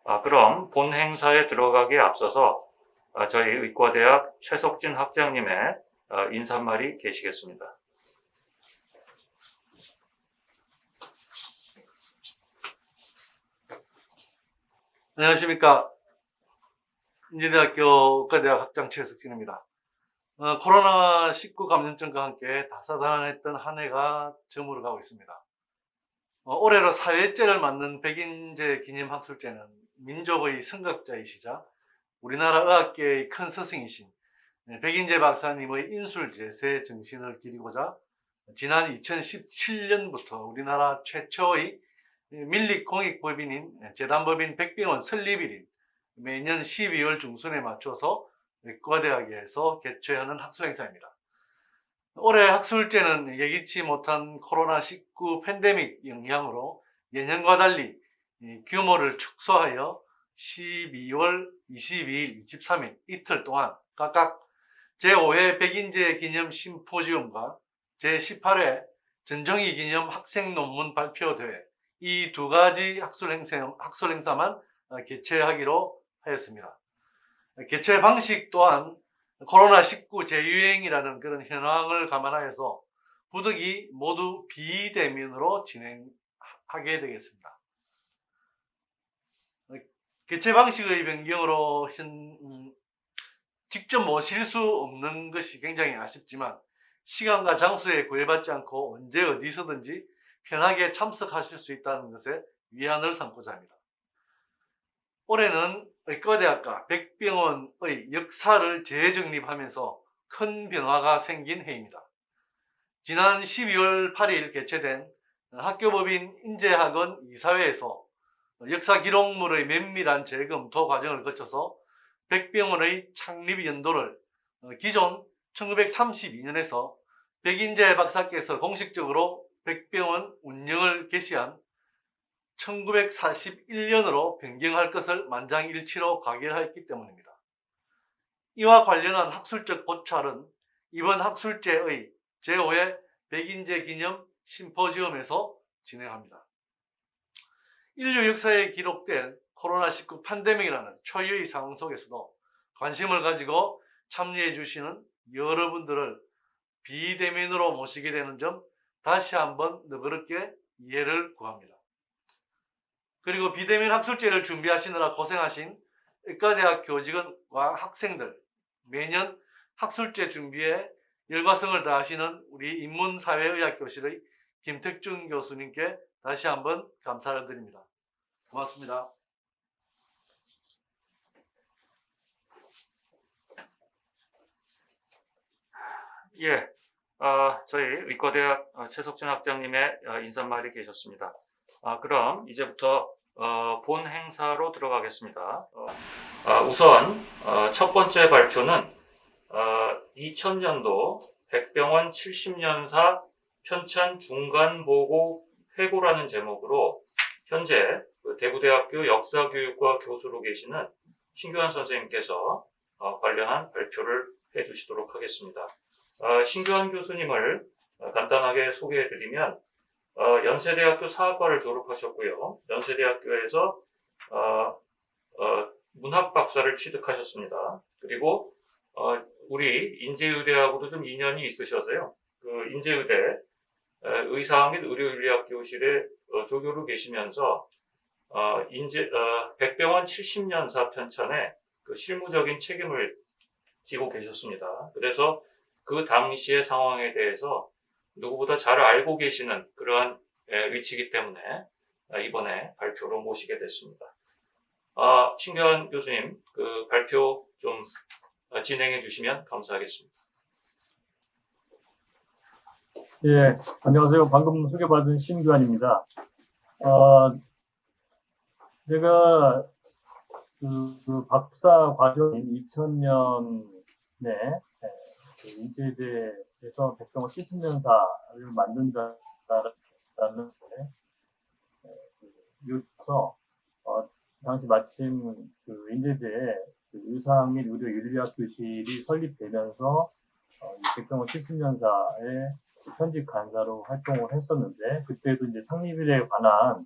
그럼 본 행사에 들어가기에 앞서서 저희 의과대학 최석진 학장님의 인사말이 계시겠습니다. 안녕하십니까. 인제대학교 의과대학 학장 최석진입니다. 코로나19 감염증과 함께 다사다난했던 한 해가 저물어 가고 있습니다. 올해로 4회째를 맞는 백인제 기념학술제는 민족의 선각자이시자 우리나라 의학계의 큰 스승이신 백인제 박사님의 인술제세 정신을 기리고자 지난 2017년부터 우리나라 최초의 밀립공익법인인 재단법인 백병원 설립일인 매년 12월 중순에 맞춰서 의과대학에서 개최하는 학술행사입니다. 올해 학술제는 예기치 못한 코로나19 팬데믹 영향으로 예년과 달리 규모를 축소하여 12월 22일, 23일 이틀 동안 각각 제5회 백인제 기념 심포지움과 제18회 전정희 기념 학생 논문 발표 대회 이 두 가지 학술 행사만 개최하기로 하였습니다. 개최 방식 또한 코로나19 재유행이라는 그런 현황을 감안하여서 부득이 모두 비대면으로 진행하게 되겠습니다. 개최 방식의 변경으로 직접 모실 수 없는 것이 굉장히 아쉽지만 시간과 장소에 구애받지 않고 언제 어디서든지 편하게 참석하실 수 있다는 것에 위안을 삼고자 합니다. 올해는 의과대학과 백병원의 역사를 재정립하면서 큰 변화가 생긴 해입니다. 지난 12월 8일 개최된 학교법인 인재학원 이사회에서 역사 기록물의 면밀한 재검토 과정을 거쳐서 백병원의 창립 연도를 기존 1932년에서 백인재 박사께서 공식적으로 백병원 운영을 개시한 1941년으로 변경할 것을 만장일치로 가결했기 때문입니다. 이와 관련한 학술적 고찰은 이번 학술제의 제5회 백인제 기념 심포지움에서 진행합니다. 인류 역사에 기록된 코로나19 팬데믹이라는 초유의 상황 속에서도 관심을 가지고 참여해 주시는 여러분들을 비대면으로 모시게 되는 점 다시 한번 너그럽게 이해를 구합니다. 그리고 비대면 학술제를 준비하시느라 고생하신 의과대학 교직원과 학생들, 매년 학술제 준비에 열과성을 다하시는 우리 인문사회의학교실의 김택준 교수님께 다시 한번 감사를 드립니다. 고맙습니다. 예, 저희 의과대학 최석진 학장님의 인사말이 계셨습니다. 그럼 이제부터 본 행사로 들어가겠습니다. 우선 첫 번째 발표는 2000년도 백병원 70년사 편찬 중간보고 회고라는 제목으로 현재 대구대학교 역사교육과 교수로 계시는 신규환 선생님께서 관련한 발표를 해주시도록 하겠습니다. 신규환 교수님을 간단하게 소개해드리면 연세대학교 사학과를 졸업하셨고요. 연세대학교에서 문학 박사를 취득하셨습니다. 그리고 우리 인제의대하고도 좀 인연이 있으셔서요. 그 인제의대 의사학 및 의료윤리학 교실에 조교로 계시면서 백병원 70년사 편찬에 그 실무적인 책임을 지고 계셨습니다. 그래서 그 당시의 상황에 대해서 누구보다 잘 알고 계시는 그러한 위치이기 때문에 이번에 발표로 모시게 됐습니다. 신규환 교수님, 그 발표 좀 진행해 주시면 감사하겠습니다. 예, 안녕하세요. 방금 소개받은 신규환입니다. 제가 그 박사 과정인 2000년에 인제대에서 백병원 70년사를 만든다라는 이유에서 당시 마침 그 인제대에 그 의사학 및 의료윤리학 교실이 설립되면서 백병원 70년사의 현직 간사로 활동을 했었는데 그때도 이제 창립일에 관한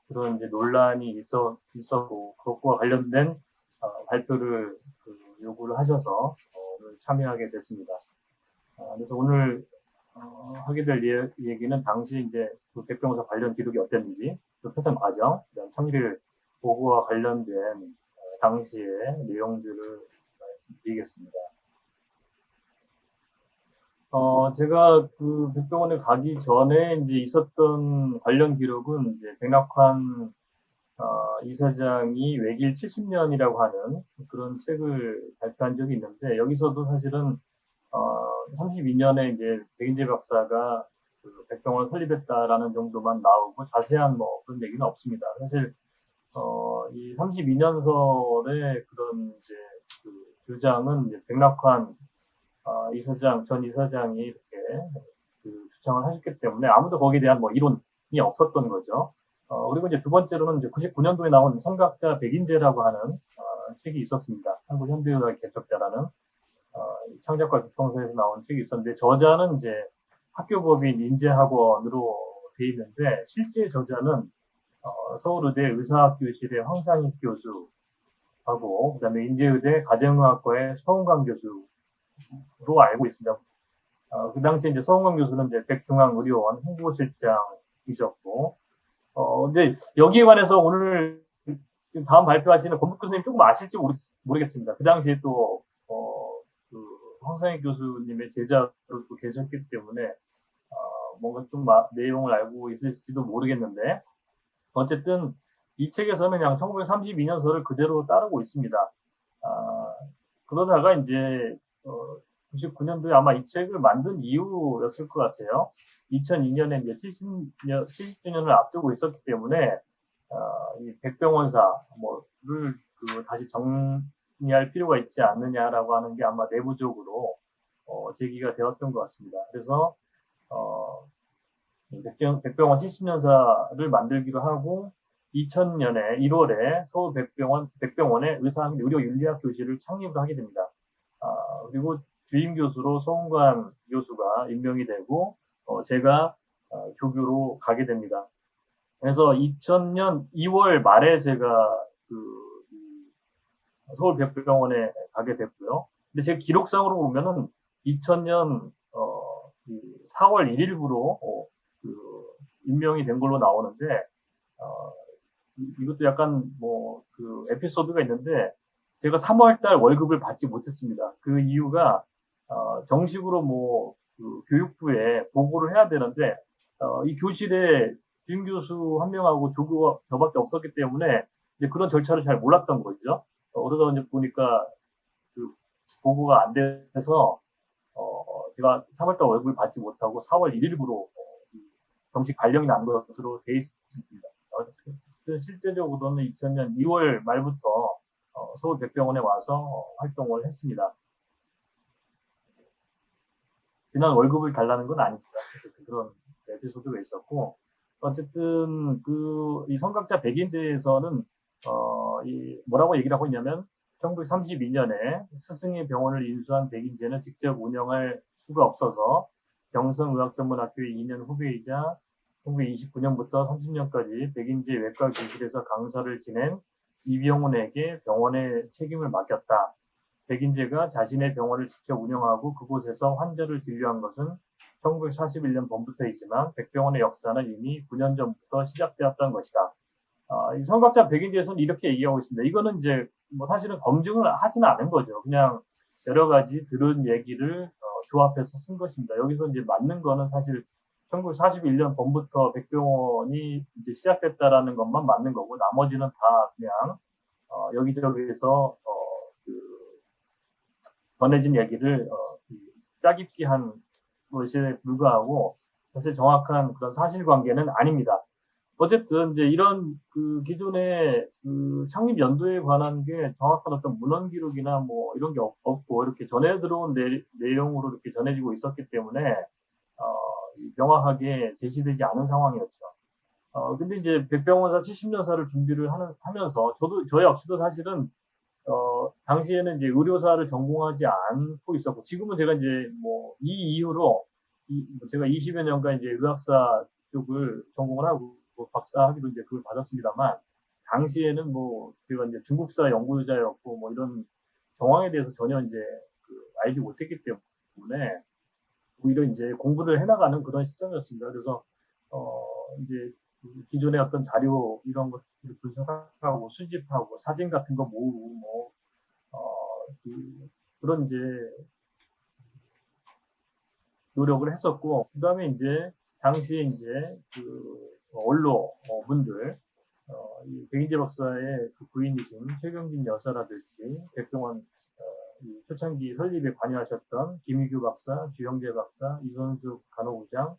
그런 이제 논란이 있었고, 그것과 관련된 발표를 요구를 하셔서 오늘 참여하게 됐습니다. 그래서 오늘 하게 될 얘기는 당시 이제 그 백병호사 관련 기록이 어땠는지, 그 표정 과정, 그다음 청일 보고와 관련된 당시의 내용들을 말씀드리겠습니다. 제가 그 백병원에 가기 전에 이제 있었던 관련 기록은 이제 백낙환 이사장이 외길 70년이라고 하는 그런 책을 발표한 적이 있는데, 여기서도 사실은 32년에 이제 백인재 박사가 그 백병원을 설립했다라는 정도만 나오고 자세한 뭐 그런 얘기는 없습니다. 사실 이 32년설의 그런 이제 그 주장은 이제 백낙환 전 이사장이 이렇게 그 주장을 하셨기 때문에 아무도 거기에 대한 뭐 이론이 없었던 거죠. 그리고 이제 두 번째로는 이제 99년도에 나온 선각자 백인재라고 하는 책이 있었습니다. 한국 현대의학 개척자라는 창작과 교통서에서 나온 책이 있었는데, 저자는 이제 학교법인 인재학원으로 돼 있는데, 실제 저자는 서울의대 의사학교실의 황상익 교수하고, 그다음에 인제의대 가정의학과의 서은광 교수로 알고 있습니다. 그 당시에 이제 서은광 교수는 이제 백중앙의료원 홍보실장이셨고, 근데 여기에 관해서 오늘 다음 발표하시는 권북 교수님 조금 아실지 모르겠습니다. 그 당시에 또 그 황상익 교수님의 제자로 또 계셨기 때문에 뭔가 좀 내용을 알고 있으실지도 모르겠는데, 어쨌든 이 책에서는 그냥 1932년서를 그대로 따르고 있습니다. 그러다가 이제 99년도에 아마 이 책을 만든 이유였을 것 같아요. 2002년에 이제 70주년을 앞두고 있었기 때문에 이 백병원사를 다시 정리할 필요가 있지 않느냐라고 하는 게 아마 내부적으로 제기가 되었던 것 같습니다. 그래서 백병원 70년사를 만들기로 하고 2000년에 1월에 서울 백병원의 의사학 의료윤리학 교실을 창립을 하게 됩니다. 그리고 주임 교수로 서은관 교수가 임명이 되고 제가 교교로 가게 됩니다. 그래서 2000년 2월 말에 제가 서울 백병원에 가게 됐고요. 근데 제 기록상으로 보면은 2000년 4월 1일부로 임명이 된 걸로 나오는데, 이것도 약간 그 에피소드가 있는데, 제가 3월달 월급을 받지 못했습니다. 그 이유가 정식으로 그 교육부에 보고를 해야 되는데 이 교실에 주임 교수 한 명하고 조교가 저밖에 없었기 때문에 이제 그런 절차를 잘 몰랐던 거죠. 그러다 이제 보니까 그 보고가 안 돼서 제가 3월달 월급을 받지 못하고 4월 1일부로 정식 발령이 난 것으로 돼 있습니다. 실제적으로는 2000년 2월 말부터 서울 백병원에 와서 활동을 했습니다. 그냥 월급을 달라는 건 아닙니다. 그런 에피소드가 있었고, 어쨌든 이 선각자 백인재에서는 뭐라고 얘기를 하고 있냐면 1932년에 스승의 병원을 인수한 백인재는 직접 운영할 수가 없어서 경성의학전문학교의 2년 후배이자 1929년부터 30년까지 백인재 외과 교실에서 강사를 지낸 이병훈에게 병원의 책임을 맡겼다. 백인재가 자신의 병원을 직접 운영하고 그곳에서 환자를 진료한 것은 1941년 봄부터이지만 백병원의 역사는 이미 9년 전부터 시작되었던 것이다. 이 선각자 백인재에서는 이렇게 얘기하고 있습니다. 이거는 이제 사실은 검증을 하지는 않은 거죠. 그냥 여러 가지 들은 얘기를 조합해서 쓴 것입니다. 여기서 이제 맞는 거는 사실 1941년 봄부터 백병원이 이제 시작됐다라는 것만 맞는 거고, 나머지는 다 그냥 여기저기에서 전해진 얘기를 짜깁기 한 것에 불과하고 사실 정확한 그런 사실관계는 아닙니다. 어쨌든 이제 이런 그 기존의 그 창립 연도에 관한 게 정확한 어떤 문헌 기록이나 이런 게 없고 이렇게 전해 들어온 내용으로 이렇게 전해지고 있었기 때문에 명확하게 제시되지 않은 상황이었죠. 근데 이제 백병원사 70년사를 준비를 하면서 저 역시도 사실은 당시에는 이제 의료사를 전공하지 않고 있었고, 지금은 제가 이제 이 이후로 제가 20여 년간 이제 의학사 쪽을 전공을 하고 뭐 박사학위도 이제 그걸 받았습니다만, 당시에는 뭐, 제가 이제 중국사 연구자였고, 뭐 이런 정황에 대해서 전혀 이제 알지 못했기 때문에, 오히려 이제 공부를 해나가는 그런 시점이었습니다. 그래서, 이제 기존의 어떤 자료 이런 것들을 분석하고 수집하고 사진 같은 거 모으고 뭐, 그런 이제 노력을 했었고, 그 다음에 이제 당시에 이제 원로 분들, 이 백인재 박사의 그 부인이신 최경진 여사라든지 백종원 이 초창기 설립에 관여하셨던 김희규 박사, 주영재 박사, 이선숙 간호부장,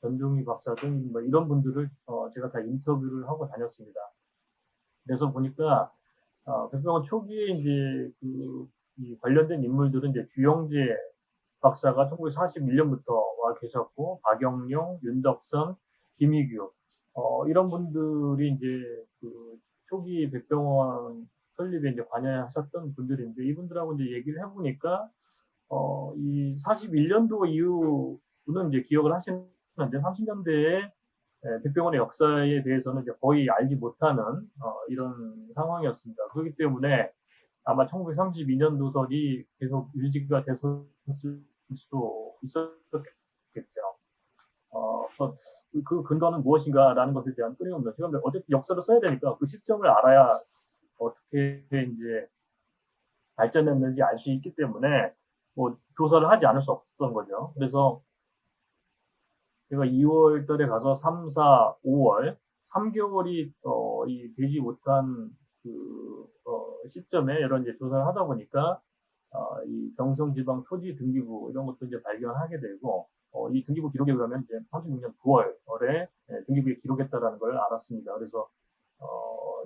전종희 박사 등 뭐 이런 분들을 제가 다 인터뷰를 하고 다녔습니다. 그래서 보니까 백종원 초기에 이제 이 관련된 인물들은 이제 주영재 박사가 1941년부터 와 계셨고, 박영용, 윤덕선, 김희규, 이런 분들이 이제 초기 백병원 설립에 이제 관여하셨던 분들인데, 이분들하고 이제 얘기를 해보니까, 이 41년도 이후는 이제 기억을 하시는데, 30년대에 백병원의 역사에 대해서는 이제 거의 알지 못하는, 이런 상황이었습니다. 그렇기 때문에 아마 1932년도설이 계속 유지가 됐었을 수도 있었겠죠. 그 근거는 무엇인가라는 것에 대한 끊임없는 제가 어쨌든 역사를 써야 되니까 그 시점을 알아야 어떻게 이제 발전했는지 알 수 있기 때문에 뭐 조사를 하지 않을 수 없었던 거죠. 그래서 제가 2월 달에 가서 3, 4, 5월 3개월이 이 되지 못한 시점에 여러 이제 조사를 하다 보니까 이 경성지방 토지 등기부 이런 것도 이제 발견하게 되고, 이 등기부 기록에 의하면 이제 36년 9월에 등기부에 기록했다라는 걸 알았습니다. 그래서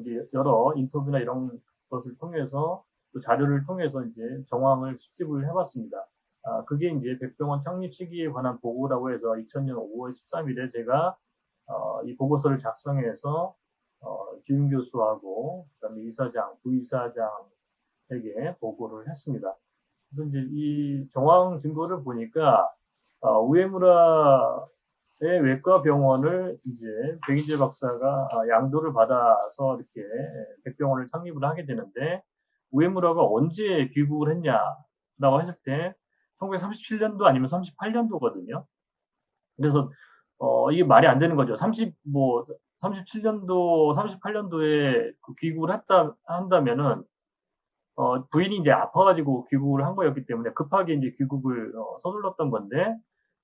이제 여러 인터뷰나 이런 것을 통해서 또 자료를 통해서 이제 정황을 수집을 해봤습니다. 그게 이제 백병원 창립 시기에 관한 보고라고 해서 2000년 5월 13일에 제가 이 보고서를 작성해서 주임 교수하고 그다음에 이사장, 부이사장에게 보고를 했습니다. 그래서 이제 이 정황 증거를 보니까 우에무라의 외과 병원을 이제 백인재 박사가 양도를 받아서 이렇게 백병원을 창립을 하게 되는데, 우에무라가 언제 귀국을 했냐라고 했을 때 1937년도 아니면 38년도거든요. 그래서 이게 말이 안 되는 거죠. 37년도, 38년도에 귀국을 한다면은 부인이 이제 아파가지고 귀국을 한 거였기 때문에 급하게 이제 귀국을 서둘렀던 건데,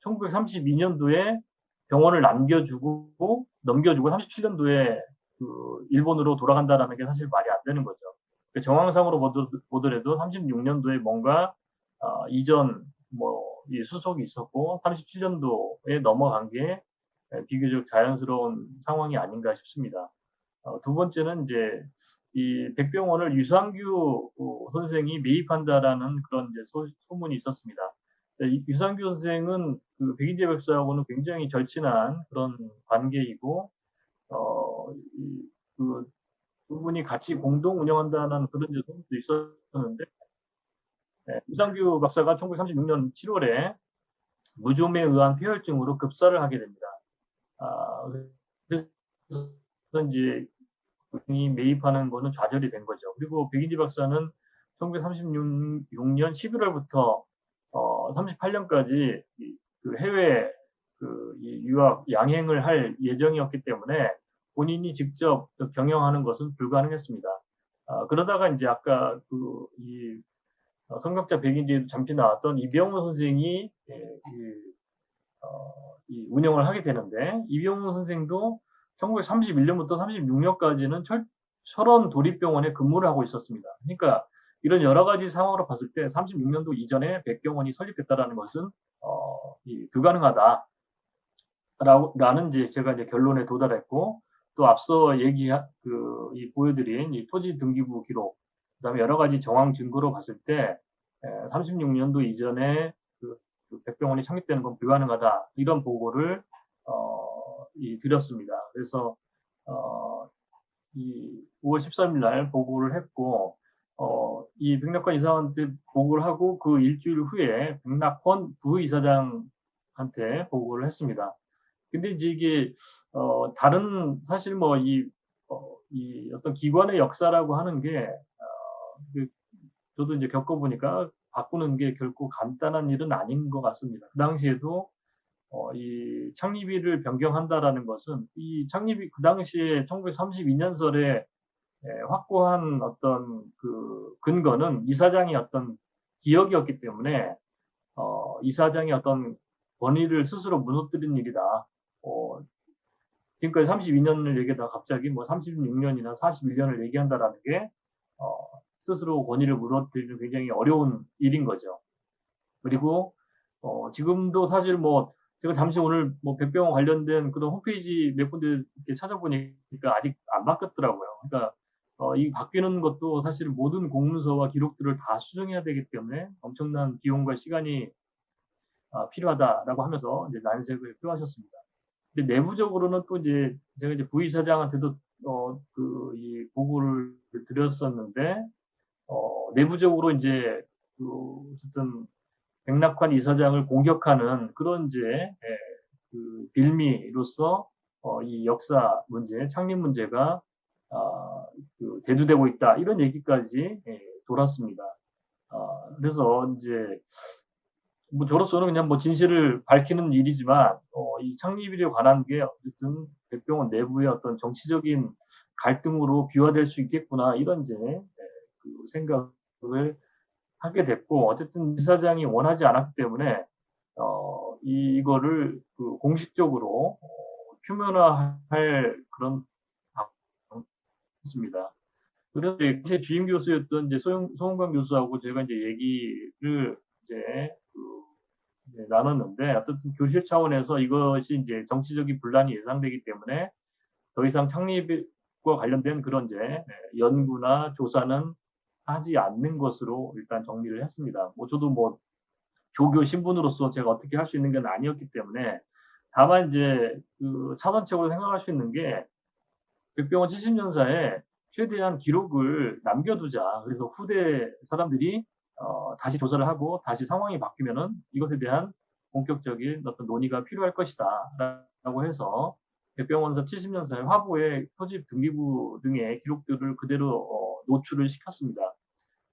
1932년도에 병원을 넘겨주고 37년도에 일본으로 돌아간다라는 게 사실 말이 안 되는 거죠. 정황상으로 보더라도 36년도에 뭔가 이전 이 수속이 있었고 37년도에 넘어간 게 비교적 자연스러운 상황이 아닌가 싶습니다. 두 번째는 이제 이 백병원을 유상규 선생이 매입한다라는 그런 이제 소문이 있었습니다. 유상규 선생은 백인재 박사하고는 굉장히 절친한 그런 관계이고, 두 분이 같이 공동 운영한다는 그런 소문도 있었는데, 유상규 박사가 1936년 7월에 무좀에 의한 폐혈증으로 급사를 하게 됩니다. 그래서 이제 이 매입하는 거는 좌절이 된 거죠. 그리고 백인재 박사는 1936년 11월부터 38년까지 해외 유학 양행을 할 예정이었기 때문에 본인이 직접 경영하는 것은 불가능했습니다. 그러다가 이제 아까 성격자 백인재에도 잠시 나왔던 이병호 선생이 운영을 하게 되는데, 이병호 선생도 1931년부터 36년까지는 철원 도립병원에 근무를 하고 있었습니다. 그러니까 이런 여러 가지 상황으로 봤을 때 36년도 이전에 백병원이 설립됐다라는 것은 불가능하다라는 이제 제가 이제 결론에 도달했고, 또 앞서 보여드린 이 토지 등기부 기록, 그다음에 여러 가지 정황 증거로 봤을 때 36년도 이전에 백병원이 창립되는 건 불가능하다, 이런 보고를 드렸습니다. 그래서 이 5월 13일 날 보고를 했고, 이 백낙관 이사한테 보고를 하고 그 일주일 후에 백낙권 부이사장한테 보고를 했습니다. 근데 이제 이게 다른 사실 뭐 이 어떤 기관의 역사라고 하는 게 그 저도 이제 겪어보니까 바꾸는 게 결코 간단한 일은 아닌 것 같습니다. 그 당시에도 이 창립일을 변경한다라는 것은 이 창립이 그 당시에 1932년설에 확고한 어떤 그 근거는 이사장의 어떤 기억이었기 때문에 이사장의 어떤 권위를 스스로 무너뜨린 일이다. 지금까지 32년을 얘기하다가 갑자기 뭐 36년이나 41년을 얘기한다라는 게 스스로 권위를 무너뜨리는 굉장히 어려운 일인 거죠. 그리고 지금도 사실 뭐 제가 잠시 오늘 뭐 백병원 관련된 그런 홈페이지 몇 군데 이렇게 찾아보니까 아직 안 바뀌었더라고요. 그러니까 이 바뀌는 것도 사실 모든 공문서와 기록들을 다 수정해야 되기 때문에 엄청난 비용과 시간이 필요하다라고 하면서 이제 난색을 표하셨습니다. 근데 내부적으로는 또 이제 제가 이제 부이사장한테도 이 보고를 드렸었는데 내부적으로 이제 어쨌든 백낙환 이사장을 공격하는 그런 이제 그 빌미로서 이 역사 문제, 창립 문제가 그 대두되고 있다 이런 얘기까지 돌았습니다. 그래서 이제 뭐 저로서는 그냥 뭐 진실을 밝히는 일이지만 이 창립일에 관한 게 어쨌든 백병원 내부의 어떤 정치적인 갈등으로 비화될 수 있겠구나 이런 이제 그 생각을 하게 됐고 어쨌든 이사장이 원하지 않았기 때문에 이거를 그 공식적으로 표면화할 그런 방법입니다. 그래서 제 주임 교수였던 이제 소홍관 교수하고 제가 이제 얘기를 이제 나눴는데 어쨌든 교실 차원에서 이것이 이제 정치적인 분란이 예상되기 때문에 더 이상 창립과 관련된 그런 이제 연구나 조사는 하지 않는 것으로 일단 정리를 했습니다. 뭐 저도 뭐 조교 신분으로서 제가 어떻게 할 수 있는 건 아니었기 때문에 다만 이제 그 차선책으로 생각할 수 있는 게 백병원 70년사에 최대한 기록을 남겨두자. 그래서 후대 사람들이 다시 조사를 하고 다시 상황이 바뀌면은 이것에 대한 본격적인 어떤 논의가 필요할 것이다. 라고 해서 백병원사 70년사의 화보에 토지 등기부 등의 기록들을 그대로 노출을 시켰습니다.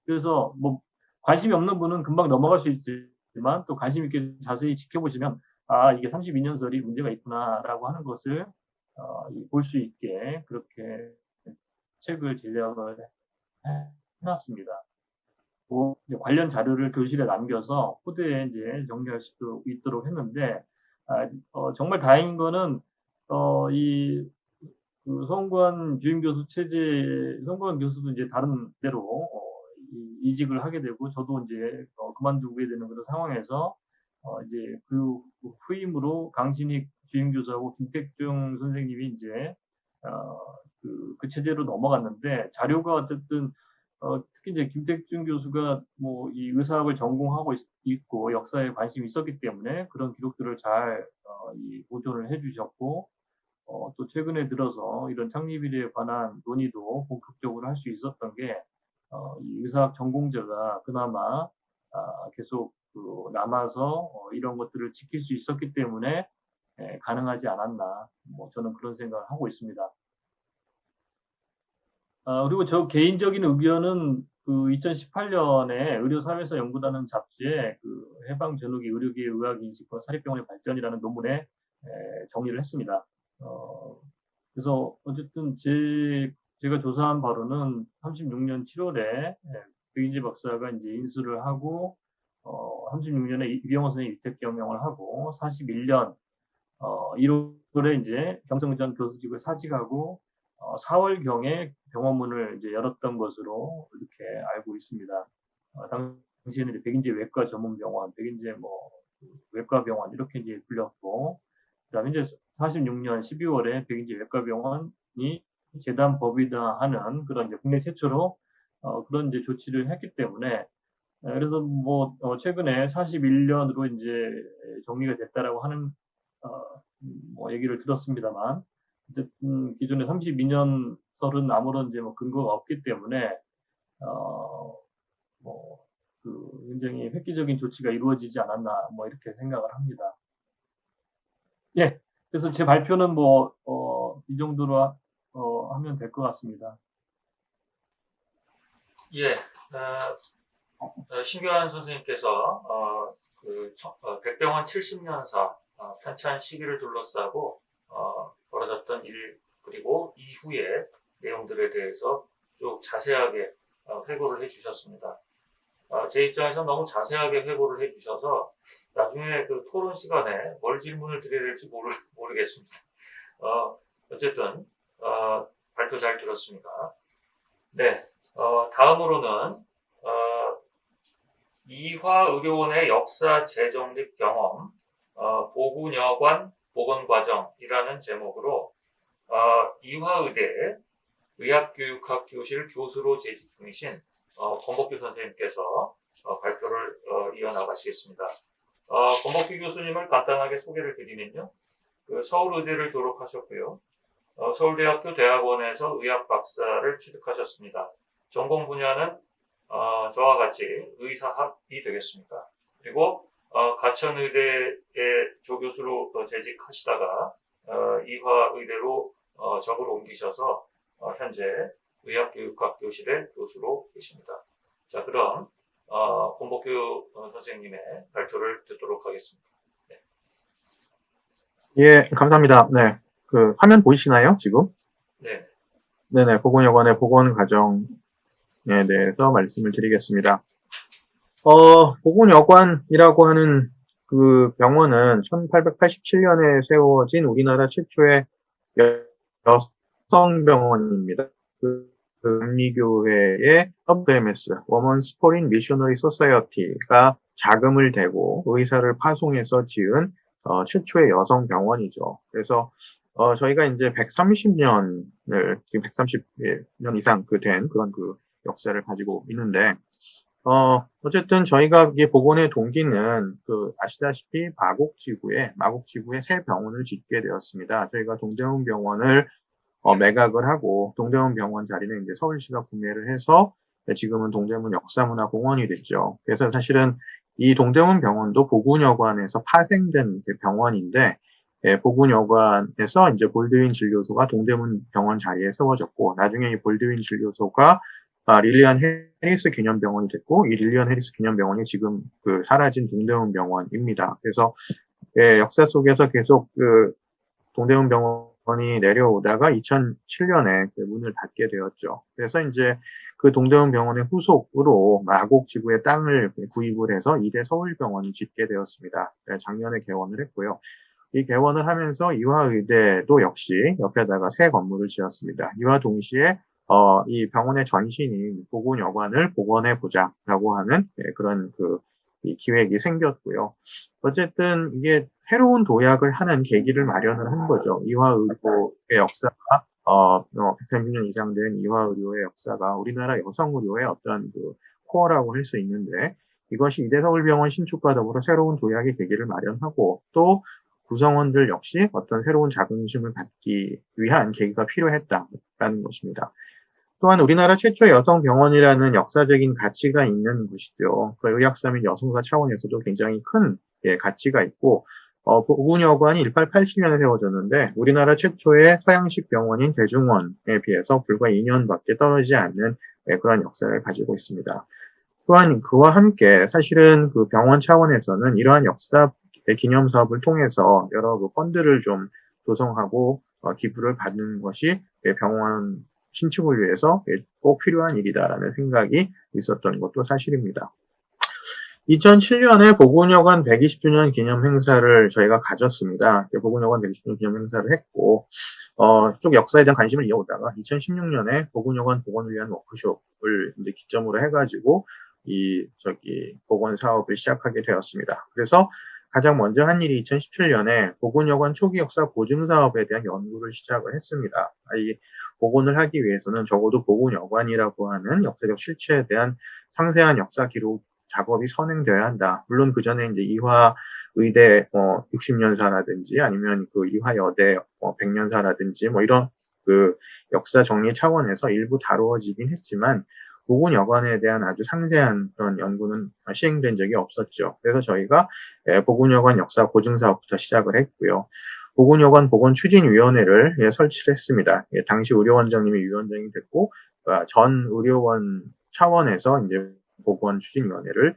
그래서 뭐 관심이 없는 분은 금방 넘어갈 수 있지만 또 관심 있게 자세히 지켜보시면 이게 32년설이 문제가 있구나라고 하는 것을 볼 수 있게 그렇게 책을 제작을 해놨습니다. 관련 자료를 교실에 남겨서 후대에 이제 정리할 수 있도록 했는데 정말 다행인 거는 그 성관 주임 교수 체제 성관 교수도 이제 다른 데로 이직을 하게 되고 저도 이제 그만두게 되는 그런 상황에서 이제 그 후임으로 강신익 주임 교수하고 김택중 선생님이 이제 그 체제로 넘어갔는데 자료가 어쨌든 특히 이제 김택중 교수가 뭐 이 의사학을 전공하고 있고 역사에 관심이 있었기 때문에 그런 기록들을 잘 보존을 해주셨고 또 최근에 들어서 이런 창립일에 관한 논의도 본격적으로 할 수 있었던 게 이 의사학 전공자가 그나마 계속 그 남아서 이런 것들을 지킬 수 있었기 때문에 가능하지 않았나 뭐 저는 그런 생각을 하고 있습니다. 그리고 저 개인적인 의견은 그 2018년에 의료사회사 연구단은 잡지에 그 해방 전후기 의료계의 의학인식과 사립병원의 발전이라는 논문에 정리를 했습니다. 그래서 어쨌든 제가 조사한 바로는 36년 7월에 백인재 박사가 이제 인수를 하고 36년에 이병헌 선생님 위택 경영을 하고 41년 1월에 이제 경성전 교수직을 사직하고 4월경에 병원문을 이제 열었던 것으로 이렇게 알고 있습니다. 당시에는 이제 백인재 외과 전문병원, 백인재 뭐 외과 병원 이렇게 이제 불렸고, 그다음에 이제 46년 12월에 백인재 외과 병원이 재단 법위화하는 그런 이제 국내 최초로 그런 이제 조치를 했기 때문에 그래서 뭐 최근에 41년으로 이제 정리가 됐다라고 하는 뭐 얘기를 들었습니다만 어쨌든 기존의 32년 설은 아무런 이제 뭐 근거가 없기 때문에 그 굉장히 획기적인 조치가 이루어지지 않았나 뭐 이렇게 생각을 합니다. 예, 그래서 제 발표는 이 정도로 하면 될 것 같습니다. 예, 신교환 선생님께서 백병원 70년사 편찬 시기를 둘러싸고 벌어졌던 일 그리고 이후의 내용들에 대해서 쭉 자세하게 회고를 해주셨습니다. 제 입장에서 너무 자세하게 회고를 해주셔서 나중에 그 토론 시간에 뭘 질문을 드려야 될지 모르겠습니다. 어쨌든 발표 잘 들었습니다. 네, 다음으로는 이화의료원의 역사 재정립 경험, 보훈여관 복원과정이라는 제목으로 이화의대 의학교육학 교실 교수로 재직 중이신 권복규 선생님께서 발표를 이어나가시겠습니다. 권복규 교수님을 간단하게 소개를 드리면요. 서울의대를 졸업하셨고요. 서울대학교 대학원에서 의학 박사를 취득하셨습니다. 전공 분야는 저와 같이 의사학이 되겠습니다. 그리고 가천의대의 조교수로 재직하시다가 이화의대로 적으로 옮기셔서 현재 의학교육학 교실의 교수로 계십니다. 자, 그럼 권복규 선생님의 발표를 듣도록 하겠습니다. 네. 예, 감사합니다. 네. 화면 보이시나요, 지금? 네. 네네, 보건여관의 보건 과정에 대해서 말씀을 드리겠습니다. 보건여관이라고 하는 그 병원은 1887년에 세워진 우리나라 최초의 여성병원입니다. 감리교회의 WMS, Women's Foreign Missionary Society가 자금을 대고 의사를 파송해서 지은 최초의 여성병원이죠. 그래서 저희가 이제 130년을, 지금 130년 이상 된 그런 역사를 가지고 있는데, 어쨌든 저희가 이게 복원의 동기는 아시다시피 마곡지구에 새 병원을 짓게 되었습니다. 저희가 동대문 병원을 매각을 하고 동대문 병원 자리는 이제 서울시가 구매를 해서 지금은 동대문 역사문화공원이 됐죠. 그래서 사실은 이 동대문 병원도 보군여관에서 파생된 병원인데, 보군여관에서 이제 볼드윈 진료소가 동대문 병원 자리에 세워졌고, 나중에 이 볼드윈 진료소가 릴리안 해리스 기념병원이 됐고, 이 릴리안 해리스 기념병원이 지금 사라진 동대문 병원입니다. 그래서 역사 속에서 계속 동대문 병원이 내려오다가 2007년에 문을 닫게 되었죠. 그래서 이제 그 동대문 병원의 후속으로 마곡지구의 땅을 구입을 해서 이대 서울병원이 짓게 되었습니다. 작년에 개원을 했고요. 이 개원을 하면서 이화의대도 역시 옆에다가 새 건물을 지었습니다. 이와 동시에 이 병원의 전신인 보건여관을 복원해보자라고 하는 그런 이 기획이 생겼고요. 어쨌든 이게 새로운 도약을 하는 계기를 마련을 한 거죠. 이화의료의 역사가 130년 이상 된 이화의료의 역사가 우리나라 여성의료의 어떤 코어라고 할 수 있는데, 이것이 이대서울병원 신축과 더불어 새로운 도약의 계기를 마련하고, 또 구성원들 역시 어떤 새로운 자긍심을 갖기 위한 계기가 필요했다라는 것입니다. 또한 우리나라 최초의 여성병원이라는 역사적인 가치가 있는 곳이죠. 의학사 및 여성사 차원에서도 굉장히 큰 가치가 있고, 보군여관이 1880년에 세워졌는데 우리나라 최초의 서양식 병원인 대중원에 비해서 불과 2년밖에 떨어지지 않는 그런 역사를 가지고 있습니다. 또한 그와 함께 사실은 병원 차원에서는 이러한 역사 기념 사업을 통해서 여러 펀드를 좀 조성하고 기부를 받는 것이 병원 신축을 위해서 꼭 필요한 일이다라는 생각이 있었던 것도 사실입니다. 2007년에 보군여관 120주년 기념 행사를 저희가 가졌습니다. 보군여관 120주년 기념 행사를 했고, 쭉 역사에 대한 관심을 이어오다가 2016년에 보군여관 복원을 위한 워크숍을 이제 기점으로 해가지고 복원 사업을 시작하게 되었습니다. 그래서 가장 먼저 한 일이 2017년에 보군여관 초기 역사 보증 사업에 대한 연구를 시작을 했습니다. 이 복원을 하기 위해서는 적어도 보군여관이라고 하는 역사적 실체에 대한 상세한 역사 기록 작업이 선행되어야 한다. 물론 그 전에 이제 이화의대 60년사라든지 아니면 이화여대 100년사라든지 이런 역사 정리 차원에서 일부 다루어지긴 했지만 보군여관에 대한 아주 상세한 그런 연구는 시행된 적이 없었죠. 그래서 저희가 보군여관 역사 보증 사업부터 시작을 했고요. 보건여관 보건추진위원회를 설치를 했습니다. 당시 의료원장님이 위원장이 됐고, 전 의료원 차원에서 이제 보건추진위원회를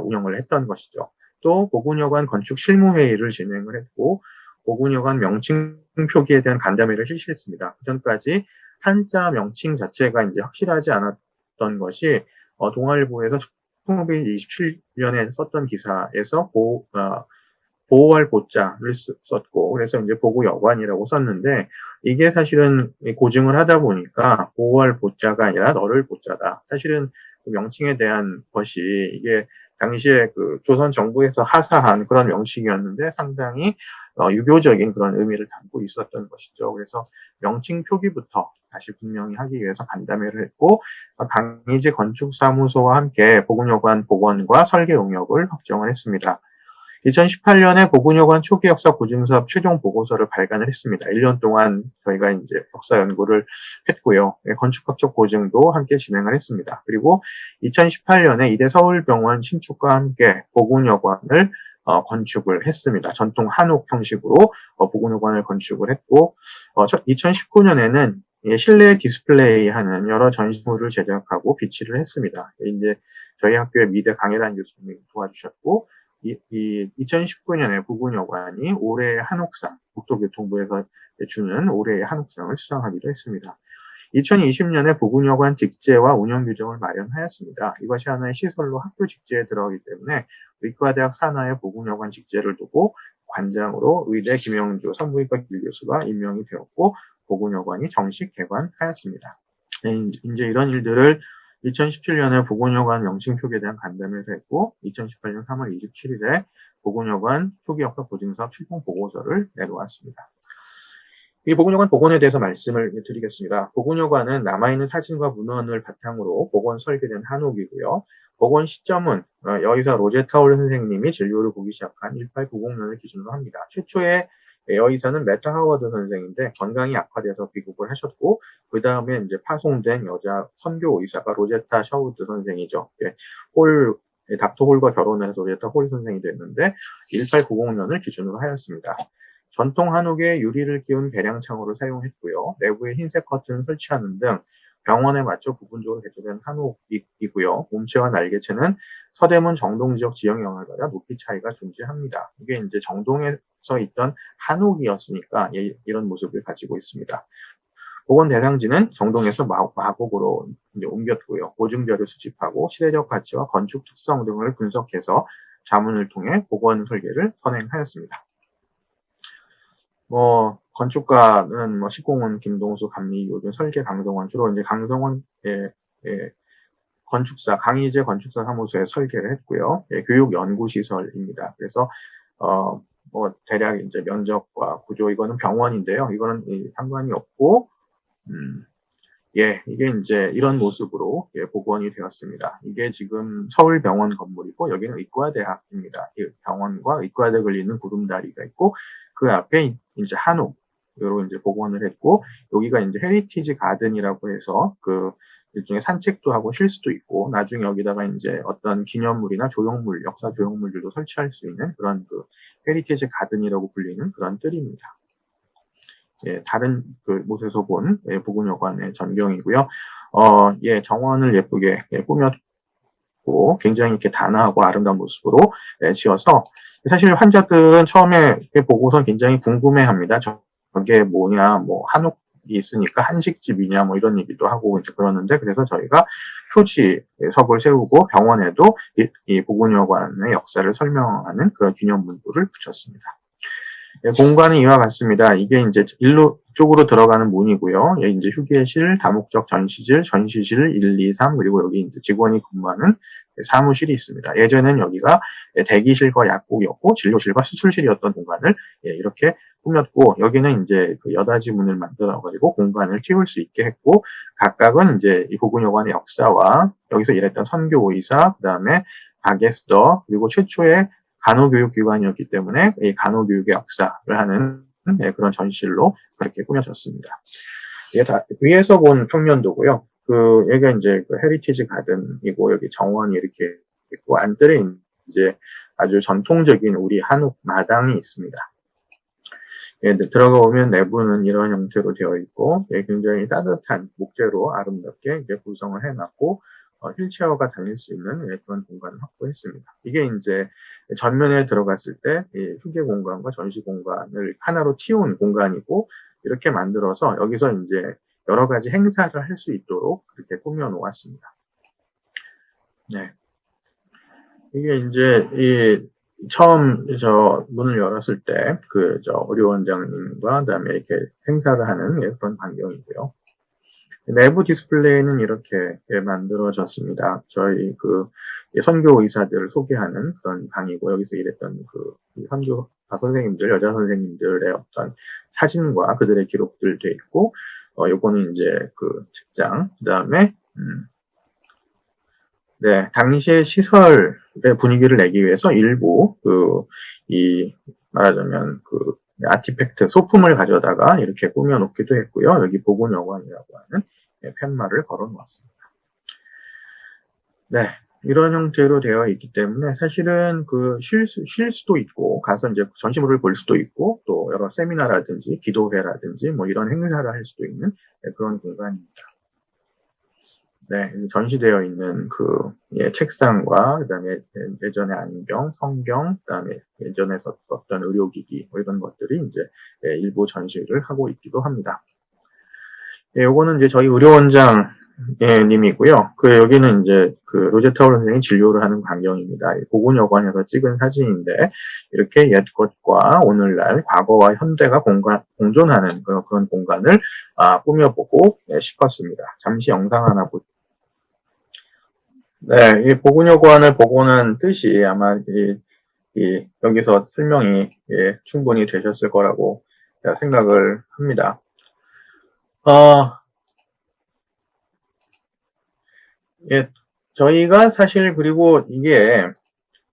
운영을 했던 것이죠. 또 보건여관 건축 실무회의를 진행을 했고, 보건여관 명칭 표기에 대한 간담회를 실시했습니다. 그전까지 한자 명칭 자체가 이제 확실하지 않았던 것이 동아일보에서 1927년에 썼던 기사에서 보호할 보자를 썼고, 그래서 이제 보고여관이라고 썼는데, 이게 사실은 고증을 하다 보니까 보호할 보자가 아니라 너를 보자다. 사실은 그 명칭에 대한 것이 이게 당시에 그 조선 정부에서 하사한 그런 명칭이었는데 상당히 유교적인 그런 의미를 담고 있었던 것이죠. 그래서 명칭 표기부터 다시 분명히 하기 위해서 간담회를 했고, 강의제 건축사무소와 함께 보건여관 복원과 설계 용역을 확정을 했습니다. 2018년에 보건여관 초기 역사 고증사업 최종 보고서를 발간을 했습니다. 1년 동안 저희가 이제 역사 연구를 했고요. 건축학적 고증도 함께 진행을 했습니다. 그리고 2018년에 이대 서울병원 신축과 함께 보건여관을 건축을 했습니다. 전통 한옥 형식으로 보건여관을 건축을 했고, 2019년에는 실내 디스플레이하는 여러 전시물을 제작하고 비치를 했습니다. 이제 저희 학교의 미대 강혜란 교수님이 도와주셨고, 2019년에 보건여관이 올해의 한옥상, 국토교통부에서 주는 올해의 한옥상을 수상하기도 했습니다. 2020년에 보건여관 직제와 운영 규정을 마련하였습니다. 이것이 하나의 시설로 학교 직제에 들어가기 때문에 의과대학 산하의 보건여관 직제를 두고 관장으로 의대 김영주 산부인과 교수가 임명이 되었고, 보건여관이 정식 개관하였습니다. 이제 이런 일들을 2017년에 보건여관 명칭 표기에 대한 간담회를 했고, 2018년 3월 27일에 보건여관 초기 역사 고증사업 최종 보고서를 내놓았습니다. 이 보건여관 복원에 대해서 말씀을 드리겠습니다. 보건여관은 남아있는 사진과 문헌을 바탕으로 복원 설계된 한옥이고요. 복원 시점은 여의사 로제타 홀 선생님이 진료를 보기 시작한 1890년을 기준으로 합니다. 최초의 여의사는 메타 하워드 선생인데 건강이 악화돼서 귀국을 하셨고, 그 다음에 이제 파송된 여자 선교 의사가 로제타 샤우드 선생이죠. 닥터 홀과 결혼해서 로제타 홀 선생이 됐는데 1890년을 기준으로 하였습니다. 전통 한옥에 유리를 끼운 배량 창호를 사용했고요. 내부에 흰색 커튼을 설치하는 등 병원에 맞춰 부분적으로 개조된 한옥이고요. 몸체와 날개체는 서대문 정동 지역 지형 영향을 받아 높이 차이가 존재합니다. 이게 이제 정동에서 있던 한옥이었으니까 이런 모습을 가지고 있습니다. 복원 대상지는 정동에서 마곡으로 이제 옮겼고요. 보증자료 수집하고 시대적 가치와 건축 특성 등을 분석해서 자문을 통해 복원 설계를 선행하였습니다. 건축가는 시공은 김동수, 감리교 등 설계 강성원, 주로 이제 강성원의 건축사, 강희재 건축사 사무소에 설계를 했고요. 교육연구시설입니다. 그래서, 대략 이제 면적과 구조, 이거는 병원인데요. 이거는 상관이 없고, 이게 이제 이런 모습으로 복원이 되었습니다. 이게 지금 서울병원 건물이고, 여기는 의과대학입니다. 이 병원과 의과대학을 잇는 구름다리가 있고, 그 앞에 이제 한옥으로 이제 복원을 했고, 여기가 이제 헤리티지 가든이라고 해서 일종의 산책도 하고 쉴 수도 있고, 나중에 여기다가 이제 어떤 기념물이나 조형물, 역사 조형물들도 설치할 수 있는 그런 헤리티지 가든이라고 불리는 그런 뜰입니다. 다른 곳에서 본 보건여관의 전경이고요. 정원을 예쁘게 꾸몄고 굉장히 이렇게 단아하고 아름다운 모습으로 지어서, 사실 환자들은 처음에 보고서 굉장히 궁금해합니다. 저게 뭐냐, 한옥이 있으니까 한식집이냐, 이런 얘기도 하고 이제 그러는데, 그래서 저희가 표지석을 세우고 병원에도 이 보건여관의 역사를 설명하는 그런 기념문구를 붙였습니다. 공간은 이와 같습니다. 이게 이제 일로 쪽으로 들어가는 문이고요. 여기 이제 휴게실, 다목적 전시실, 전시실 1, 2, 3, 그리고 여기 이제 직원이 근무하는 사무실이 있습니다. 예전엔 여기가 대기실과 약국이었고 진료실과 수술실이었던 공간을 이렇게 꾸몄고, 여기는 이제 여닫이 문을 만들어가지고 공간을 키울 수 있게 했고, 각각은 이제 이 보건여관의 역사와 여기서 일했던 선교 의사, 그 다음에 바게스터, 그리고 최초의 간호교육기관이었기 때문에 이 간호교육의 역사를 하는 그런 전시실로 그렇게 꾸며졌습니다. 이게 다 위에서 본 평면도고요. 여기가 이제 헤리티지 가든이고, 여기 정원이 이렇게 있고, 안뜰에 이제 아주 전통적인 우리 한옥 마당이 있습니다. 예, 들어가 보면 내부는 이런 형태로 되어 있고, 예, 굉장히 따뜻한 목재로 아름답게 이제 구성을 해놨고, 휠체어가 다닐 수 있는 예, 그런 공간을 확보했습니다. 이게 이제 전면에 들어갔을 때 이 휴게 공간과 전시 공간을 하나로 틔운 공간이고, 이렇게 만들어서 여기서 이제 여러 가지 행사를 할 수 있도록 그렇게 꾸며 놓았습니다. 네. 이게 이제 처음 문을 열었을 때 의료 원장님과 그다음에 이렇게 행사를 하는 예, 그런 광경이고요. 내부 디스플레이는 이렇게 예, 만들어졌습니다. 저희 선교 의사들을 소개하는 그런 방이고, 여기서 일했던 선교 선생님들, 여자 선생님들의 어떤 사진과 그들의 기록들 돼 있고, 요거는 이제 책장, 그 다음에 네, 당시의 시설의 분위기를 내기 위해서 일부 말하자면 아티팩트, 소품을 가져다가 이렇게 꾸며놓기도 했고요. 여기 보건여관이라고 하는 팻말을 걸어놓았습니다. 네, 이런 형태로 되어 있기 때문에 사실은 쉴 수도 있고, 가서 이제 전시물을 볼 수도 있고, 또 여러 세미나라든지 기도회라든지 뭐 이런 행사를 할 수도 있는 그런 공간입니다. 네, 전시되어 있는 예, 책상과, 그 다음에 예전의 안경, 성경, 그 다음에 예전에 썼던 의료기기, 뭐 이런 것들이 이제 예, 일부 전시를 하고 있기도 합니다. 예, 요거는 이제 저희 의료원장 님이고요. 여기는 이제 로제타울 선생이 진료를 하는 광경입니다. 보건여관에서 찍은 사진인데, 이렇게 옛것과 오늘날, 과거와 현대가 공존하는 그런 공간을 꾸며보고 싶었습니다. 잠시 영상 하나 네, 이 보건여관을 보고 난 뜻이 아마 여기서 설명이 예, 충분히 되셨을 거라고 생각을 합니다. 예, 저희가 사실 그리고 이게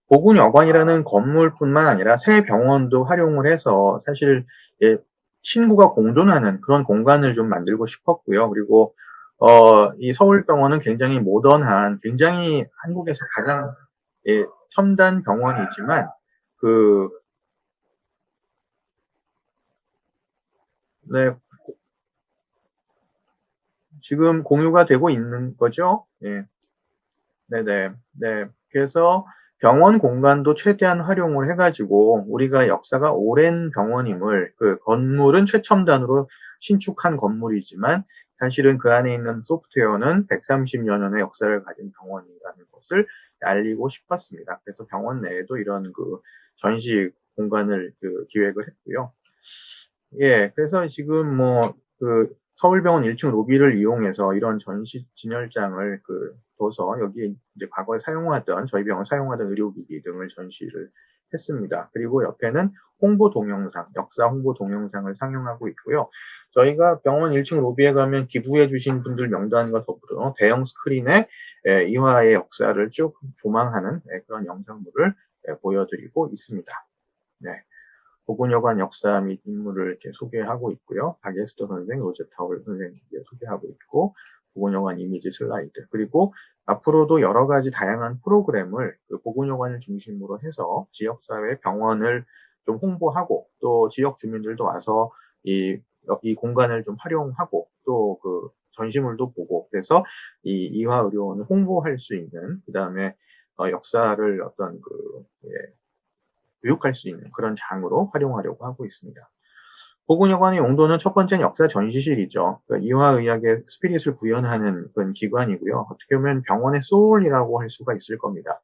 보건여관이라는 건물뿐만 아니라 새 병원도 활용을 해서 사실 예, 신구가 공존하는 그런 공간을 좀 만들고 싶었고요. 그리고 이 서울병원은 굉장히 모던한, 굉장히 한국에서 가장 예, 첨단 병원이지만 네, 지금 공유가 되고 있는 거죠. 예. 네네. 네. 그래서 병원 공간도 최대한 활용을 해가지고 우리가 역사가 오랜 병원임을, 건물은 최첨단으로 신축한 건물이지만 사실은 그 안에 있는 소프트웨어는 130여 년의 역사를 가진 병원이라는 것을 알리고 싶었습니다. 그래서 병원 내에도 이런 전시 공간을 기획을 했고요. 예, 그래서 지금 서울병원 1층 로비를 이용해서 이런 전시 진열장을 둬서 여기 이제 과거에 사용하던, 저희 병원 사용하던 의료기기 등을 전시를 했습니다. 그리고 옆에는 홍보 동영상, 역사 홍보 동영상을 상영하고 있고요. 저희가 병원 1층 로비에 가면 기부해 주신 분들 명단과 더불어 대형 스크린에 이화의 역사를 쭉 조망하는 그런 영상물을 보여드리고 있습니다. 네. 보건여관 역사 및 인물을 이렇게 소개하고 있고요. 박예스터 선생, 로제타울 선생 소개하고 있고, 보건여관 이미지 슬라이드, 그리고 앞으로도 여러 가지 다양한 프로그램을 보건여관을 중심으로 해서 지역사회 병원을 좀 홍보하고, 또 지역 주민들도 와서 이 공간을 좀 활용하고, 또 전시물도 보고, 그래서 이 이화의료원을 홍보할 수 있는, 그 다음에 역사를 어떤 교육할 수 있는 그런 장으로 활용하려고 하고 있습니다. 보건여관의 용도는 첫 번째는 역사 전시실이죠. 이화의학의 스피릿을 구현하는 그런 기관이고요. 어떻게 보면 병원의 소울이라고 할 수가 있을 겁니다.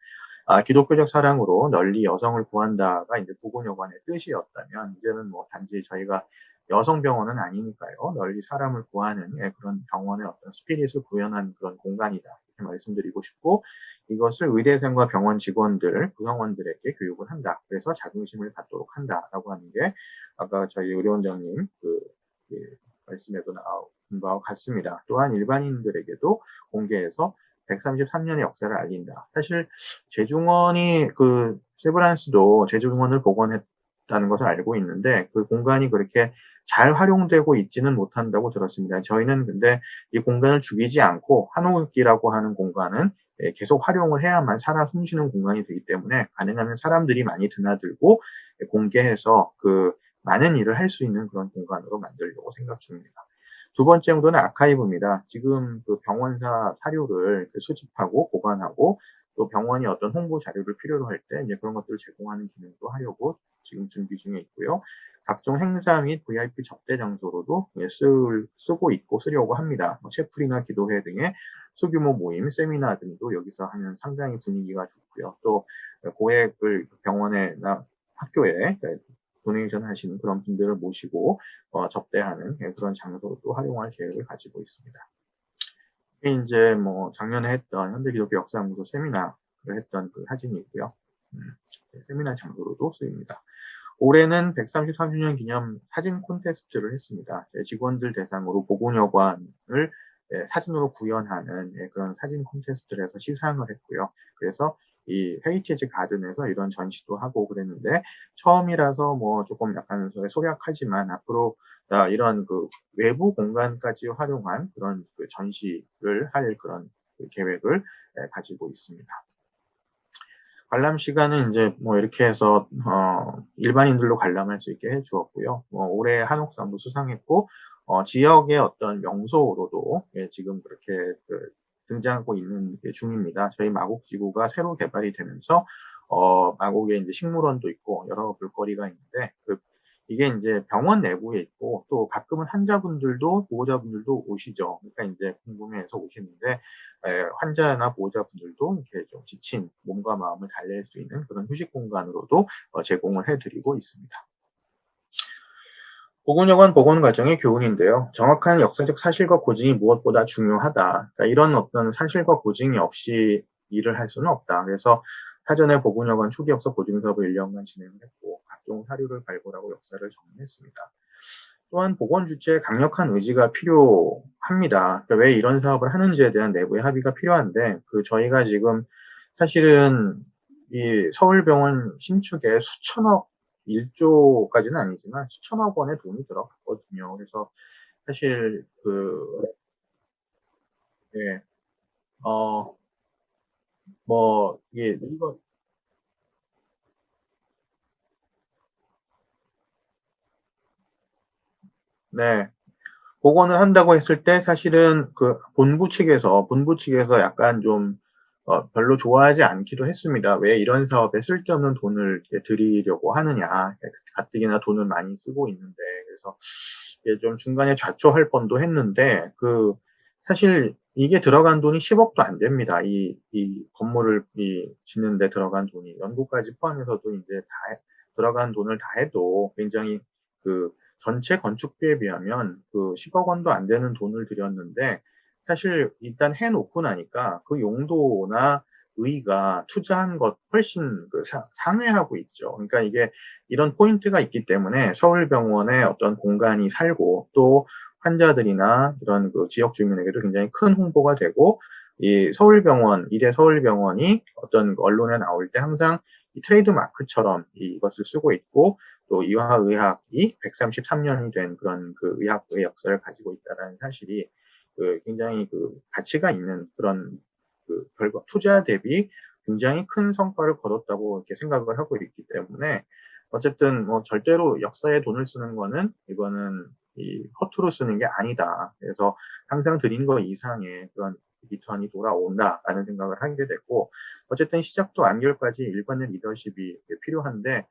기독교적 사랑으로 널리 여성을 구한다가 이제 보건여관의 뜻이었다면, 이제는 단지 저희가 여성병원은 아니니까요. 널리 사람을 구하는 그런 병원의 어떤 스피릿을 구현한 그런 공간이다, 이렇게 말씀드리고 싶고, 이것을 의대생과 병원 직원들, 구성원들에게 교육을 한다. 그래서 자긍심을 갖도록 한다라고 하는 게 아까 저희 의료원장님 말씀에도 나온 바와 같습니다. 또한 일반인들에게도 공개해서 133년의 역사를 알린다. 사실 제중원이 세브란스도 제중원을 복원했다는 것을 알고 있는데, 그 공간이 그렇게 잘 활용되고 있지는 못한다고 들었습니다. 저희는 근데 이 공간을 죽이지 않고 한옥기라고 하는 공간은 계속 활용을 해야만 살아 숨쉬는 공간이 되기 때문에 가능하면 사람들이 많이 드나들고 공개해서 많은 일을 할 수 있는 그런 공간으로 만들려고 생각 중입니다. 두 번째 용도는 아카이브입니다. 지금 그 병원사 사료를 수집하고 보관하고 또 병원이 어떤 홍보 자료를 필요로 할 때 이제 그런 것들을 제공하는 기능도 하려고 지금 준비 중에 있고요. 각종 행사 및 VIP 접대 장소로도 쓰고 있고 쓰려고 합니다. 채플이나 기도회 등의 소규모 모임, 세미나 등도 여기서 하면 상당히 분위기가 좋고요. 또 고액을 병원에나 학교에 도네이션 하시는 그런 분들을 모시고 접대하는 그런 장소로도 활용할 계획을 가지고 있습니다. 이제 뭐 작년에 했던 현대기독교 역사연구소 세미나를 했던 그 사진이고요. 세미나 장소로도 쓰입니다. 올해는 133주년 기념 사진 콘테스트를 했습니다. 직원들 대상으로 보건여관을 사진으로 구현하는 그런 사진 콘테스트를 해서 시상을 했고요. 그래서 이 헤리티지 가든에서 이런 전시도 하고 그랬는데 처음이라서 뭐 조금 약간 소략하지만 앞으로 이런 그 외부 공간까지 활용한 그런 그 전시를 할 그런 그 계획을 가지고 있습니다. 관람 시간은 이제 뭐 이렇게 해서 일반인들로 관람할 수 있게 해주었고요. 올해 한옥상도 수상했고 지역의 어떤 명소로도 지금 그렇게 등장하고 있는 중입니다. 저희 마곡지구가 새로 개발이 되면서 마곡에 이제 식물원도 있고 여러 볼거리가 있는데 이게 이제 병원 내부에 있고 또 가끔은 환자분들도 보호자분들도 오시죠. 그러니까 이제 궁금해해서 오시는데 환자나 보호자분들도 이렇게 좀 지친 몸과 마음을 달랠 수 있는 그런 휴식 공간으로도 제공을 해드리고 있습니다. 보건여관 보건 과정의 교훈인데요. 정확한 역사적 사실과 고증이 무엇보다 중요하다. 그러니까 이런 어떤 사실과 고증이 없이 일을 할 수는 없다. 그래서 사전에 보건여관 초기 역사 보증 사업을 1년간 진행을 했고 각종 사료를 발굴하고 역사를 정리했습니다. 또한 보건 주체의 강력한 의지가 필요합니다. 그러니까 왜 이런 사업을 하는지에 대한 내부의 합의가 필요한데 저희가 지금 사실은 이 서울병원 신축에 수천억 1조까지는 아니지만 수천억 원의 돈이 들어갔거든요. 그래서 사실 예, 이거 네. 복원을 한다고 했을 때 사실은 본부 측에서 약간 좀 별로 좋아하지 않기도 했습니다. 왜 이런 사업에 쓸데없는 돈을 들이려고 하느냐. 가뜩이나 돈을 많이 쓰고 있는데. 그래서 좀 중간에 좌초할 뻔도 했는데, 사실 이게 들어간 돈이 10억도 안 됩니다. 이 건물을 짓는데 들어간 돈이. 연구까지 포함해서도 이제 들어간 돈을 다 해도 굉장히 전체 건축비에 비하면 10억 원도 안 되는 돈을 들였는데 사실 일단 해놓고 나니까 그 용도나 의의가 투자한 것 훨씬 상회하고 있죠. 그러니까 이게 이런 포인트가 있기 때문에 서울병원의 어떤 공간이 살고 또 환자들이나 이런 지역 주민에게도 굉장히 큰 홍보가 되고 이 서울병원, 이대 서울병원이 어떤 언론에 나올 때 항상 이 트레이드 마크처럼 이것을 쓰고 있고 또 이화의학이 133년이 된 그런 의학의 역사를 가지고 있다는 사실이 굉장히 가치가 있는 그런 결과 투자 대비 굉장히 큰 성과를 거뒀다고 이렇게 생각을 하고 있기 때문에 어쨌든 뭐 절대로 역사에 돈을 쓰는 거는 이거는 허투루 쓰는 게 아니다. 그래서 항상 드린 거 이상의 그런 리턴이 돌아온다라는 생각을 하게 됐고 어쨌든 시작도 완결까지 일관된 리더십이 필요한데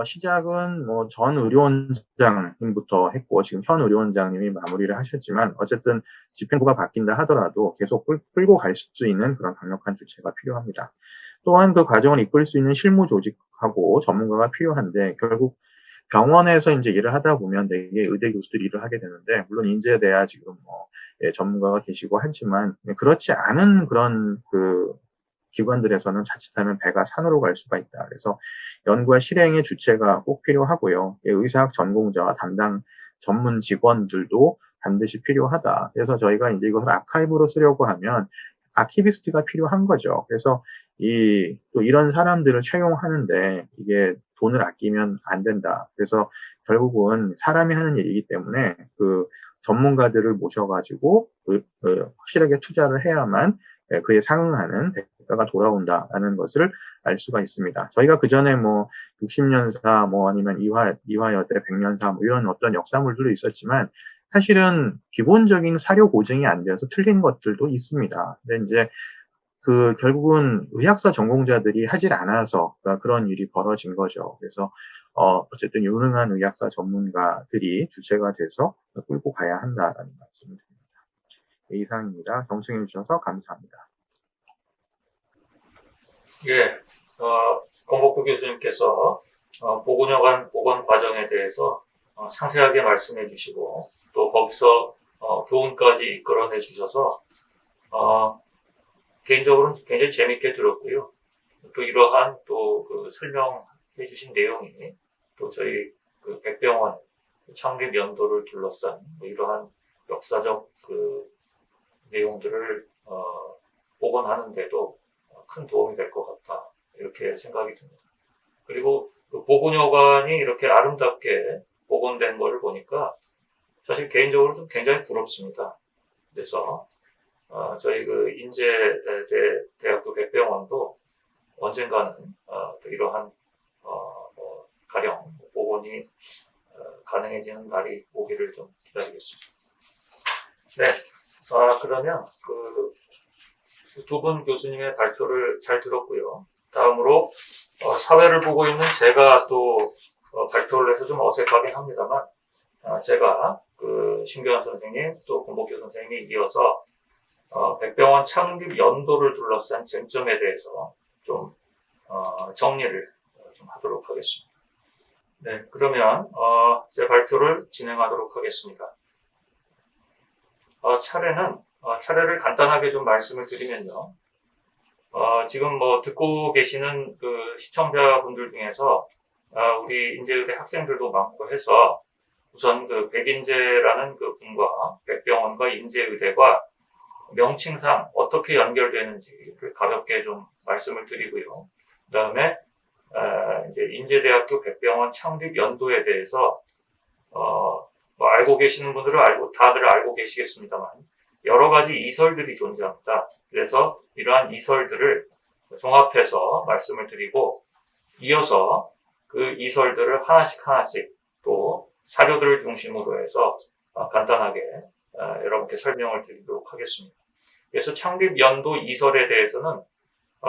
시작은 뭐 전 의료원장님부터 했고 지금 현 의료원장님이 마무리를 하셨지만 어쨌든 집행부가 바뀐다 하더라도 계속 끌고 갈 수 있는 그런 강력한 주체가 필요합니다. 또한 그 과정을 이끌 수 있는 실무 조직하고 전문가가 필요한데 결국 병원에서 이제 일을 하다 보면 되게 의대 교수들이 일을 하게 되는데 물론 인제대야 지금 전문가가 계시고 하지만 그렇지 않은 그런 기관들에서는 자칫하면 배가 산으로 갈 수가 있다. 그래서 연구와 실행의 주체가 꼭 필요하고요. 의사학 전공자와 담당 전문 직원들도 반드시 필요하다. 그래서 저희가 이제 이것을 아카이브로 쓰려고 하면 아키비스트가 필요한 거죠. 그래서 또 이런 사람들을 채용하는데 이게 돈을 아끼면 안 된다. 그래서 결국은 사람이 하는 일이기 때문에 전문가들을 모셔가지고 확실하게 투자를 해야만 그에 상응하는 대가가 돌아온다라는 것을 알 수가 있습니다. 저희가 그 전에 뭐 60년사 뭐 아니면 이화여대 100년사 뭐 이런 어떤 역사물들도 있었지만 사실은 기본적인 사료 고증이 안 돼서 틀린 것들도 있습니다. 근데 이제 결국은 의학사 전공자들이 하질 않아서 그런 일이 벌어진 거죠. 그래서, 어쨌든 유능한 의학사 전문가들이 주체가 돼서 끌고 가야 한다라는 말씀을 드립니다. 네, 이상입니다. 경청해 주셔서 감사합니다. 예, 권복구 교수님께서 보건여관 복원 과정에 대해서 상세하게 말씀해 주시고 또 거기서 교훈까지 이끌어내 주셔서 개인적으로는 굉장히 재밌게 들었고요. 또 이러한 또 그 설명해 주신 내용이 또 저희 그 백병원 창립 연도를 둘러싼 이러한 역사적 그 내용들을 복원하는데도 큰 도움이 될 것 같다. 이렇게 생각이 듭니다. 그리고 그 보건여관이 이렇게 아름답게 복원된 거를 보니까 사실 개인적으로 좀 굉장히 부럽습니다. 그래서 저희 그 인제대학교 백병원도 언젠가는 또 이러한 뭐 가령 복원이 가능해지는 날이 오기를 좀 기다리겠습니다. 네, 그러면 그 두 분 교수님의 발표를 잘 들었고요. 다음으로 사회를 보고 있는 제가 또 발표를 해서 좀 어색하긴 합니다만 제가 그 신교환 선생님 또 권복규 선생님이 이어서 백병원 창립 연도를 둘러싼 쟁점에 대해서 좀 정리를 좀 하도록 하겠습니다. 네, 그러면 제 발표를 진행하도록 하겠습니다. 차례를 간단하게 좀 말씀을 드리면요. 지금 뭐 듣고 계시는 그 시청자분들 중에서 우리 인제의대 학생들도 많고 해서 우선 그 백인재라는 그 분과 백병원과 인제의대가 명칭상 어떻게 연결되는지를 가볍게 좀 말씀을 드리고요. 그 다음에 이제 인제대학교 백병원 창립 연도에 대해서 뭐 알고 계시는 분들은 다들 알고 계시겠습니다만 여러 가지 이설들이 존재합니다. 그래서 이러한 이설들을 종합해서 말씀을 드리고 이어서 그 이설들을 하나씩 또 사료들을 중심으로 해서 간단하게 여러분께 설명을 드리도록 하겠습니다. 그래서 창립 연도 이설에 대해서는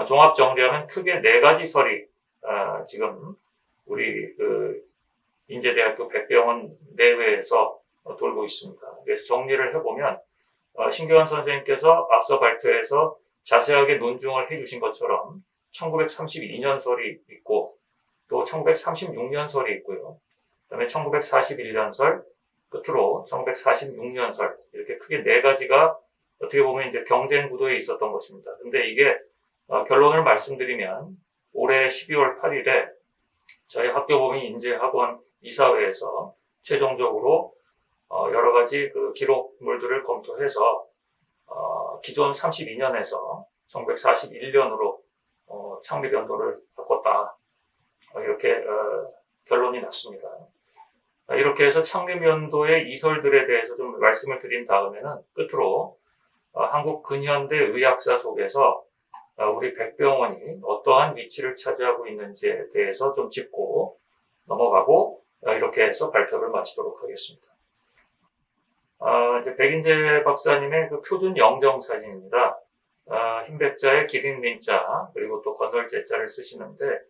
종합 정리하면 크게 4가지 설이 지금 우리 그 인제대학교 백병원 내외에서 돌고 있습니다. 그래서 정리를 해보면 신교환 선생님께서 앞서 발표에서 자세하게 논증을 해주신 것처럼 1932년 설이 있고 또 1936년 설이 있고요. 그 다음에 1941년 설, 끝으로 1946년 설 이렇게 크게 4가지가 어떻게 보면 이제 경쟁 구도에 있었던 것입니다. 근데 이게 결론을 말씀드리면 올해 12월 8일에 저희 학교법인 인재학원 이사회에서 최종적으로 여러 가지 그 기록물들을 검토해서 기존 32년에서 1941년으로 창립 연도를 바꿨다. 이렇게 결론이 났습니다. 이렇게 해서 창립 연도의 이설들에 대해서 좀 말씀을 드린 다음에는 끝으로 한국 근현대 의학사 속에서 우리 백병원이 어떠한 위치를 차지하고 있는지에 대해서 좀 짚고 넘어가고 이렇게 해서 발표를 마치도록 하겠습니다. 이제 백인재 박사님의 그 표준 영정 사진입니다. 흰백자에 기린 민자 그리고 또 건널제자를 쓰시는데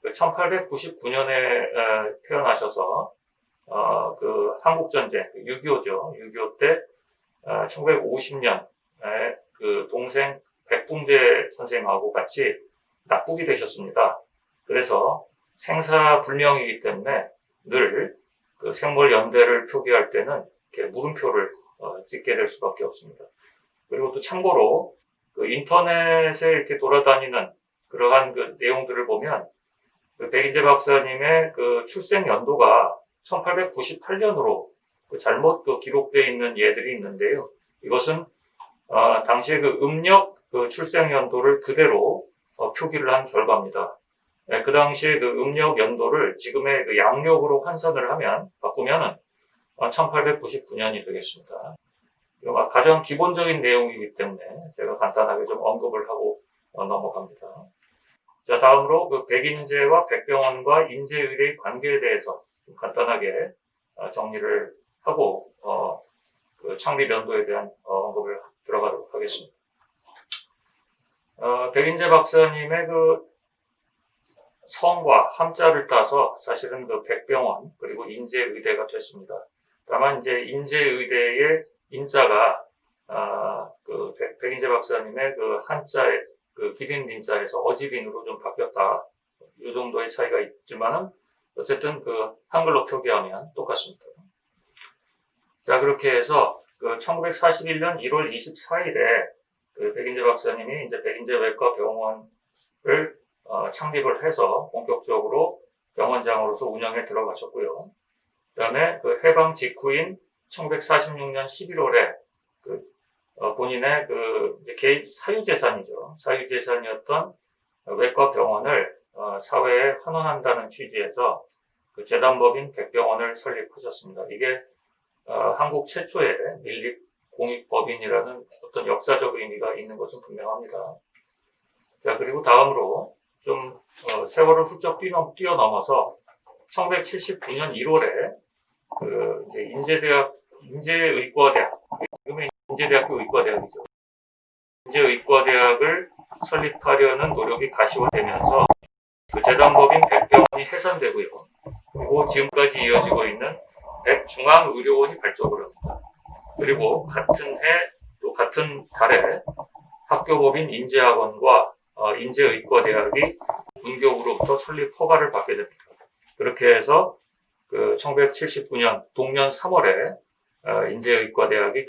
1899년에 태어나셔서 그 한국전쟁 6.25죠. 6.25 때 1950년에 그 동생 백붕재 선생님하고 같이 납북이 되셨습니다. 그래서 생사불명이기 때문에 늘 그 생물연대를 표기할 때는 이렇게 물음표를 찍게 될 수밖에 없습니다. 그리고 또 참고로 그 인터넷에 이렇게 돌아다니는 그러한 그 내용들을 보면 그 백인재 박사님의 그 출생 연도가 1898년으로 그 잘못 그 기록되어 있는 예들이 있는데요. 이것은 당시에 그 음력 그 출생 연도를 그대로 표기를 한 결과입니다. 네, 그 당시에 그 음력 연도를 지금의 그 양력으로 환산을 하면 바꾸면은 1899년이 되겠습니다. 가장 기본적인 내용이기 때문에 제가 간단하게 좀 언급을 하고 넘어갑니다. 자, 다음으로 그 백인제와 백병원과 인제의대의 관계에 대해서 좀 간단하게 정리를 하고 그 창립 연도에 대한 언급을 들어가도록 하겠습니다. 백인제 박사님의 그 성과 함자를 따서 사실은 그 백병원 그리고 인제의대가 됐습니다. 다만 이제 인제의대의 인자가 그 백인제 박사님의 그 한자의 그 기린 인자에서 어지린으로 좀 바뀌었다. 이 정도의 차이가 있지만은 어쨌든 그 한글로 표기하면 똑같습니다. 자, 그렇게 해서 그 1941년 1월 24일에 그 백인제 박사님이 이제 백인제 외과 병원을 창립을 해서 본격적으로 병원장으로서 운영에 들어가셨고요. 그다음에 그 해방 직후인 1946년 11월에 그 본인의 그 이제 개인 사유재산이죠. 사유재산이었던 외과 병원을 사회에 환원한다는 취지에서 그 재단법인 백병원을 설립하셨습니다. 이게 한국 최초의 밀립공익법인이라는 어떤 역사적 의미가 있는 것은 분명합니다. 자, 그리고 다음으로 좀 세월을 훌쩍 뛰어넘어서 1979년 1월에 그 이제 인제의과대학, 지금의 인제대학교 의과대학이죠. 인제의과대학을 설립하려는 노력이 가시화되면서 그 재단법인 백병원이 해산되고요. 그리고 지금까지 이어지고 있는 백중앙의료원이 발족을 합니다. 그리고 같은 해 또 같은 달에 학교법인 인제학원과 인제의과대학이 문교부로부터 설립 허가를 받게 됩니다. 그렇게 해서 그 1979년 동년 3월에 인제의과대학이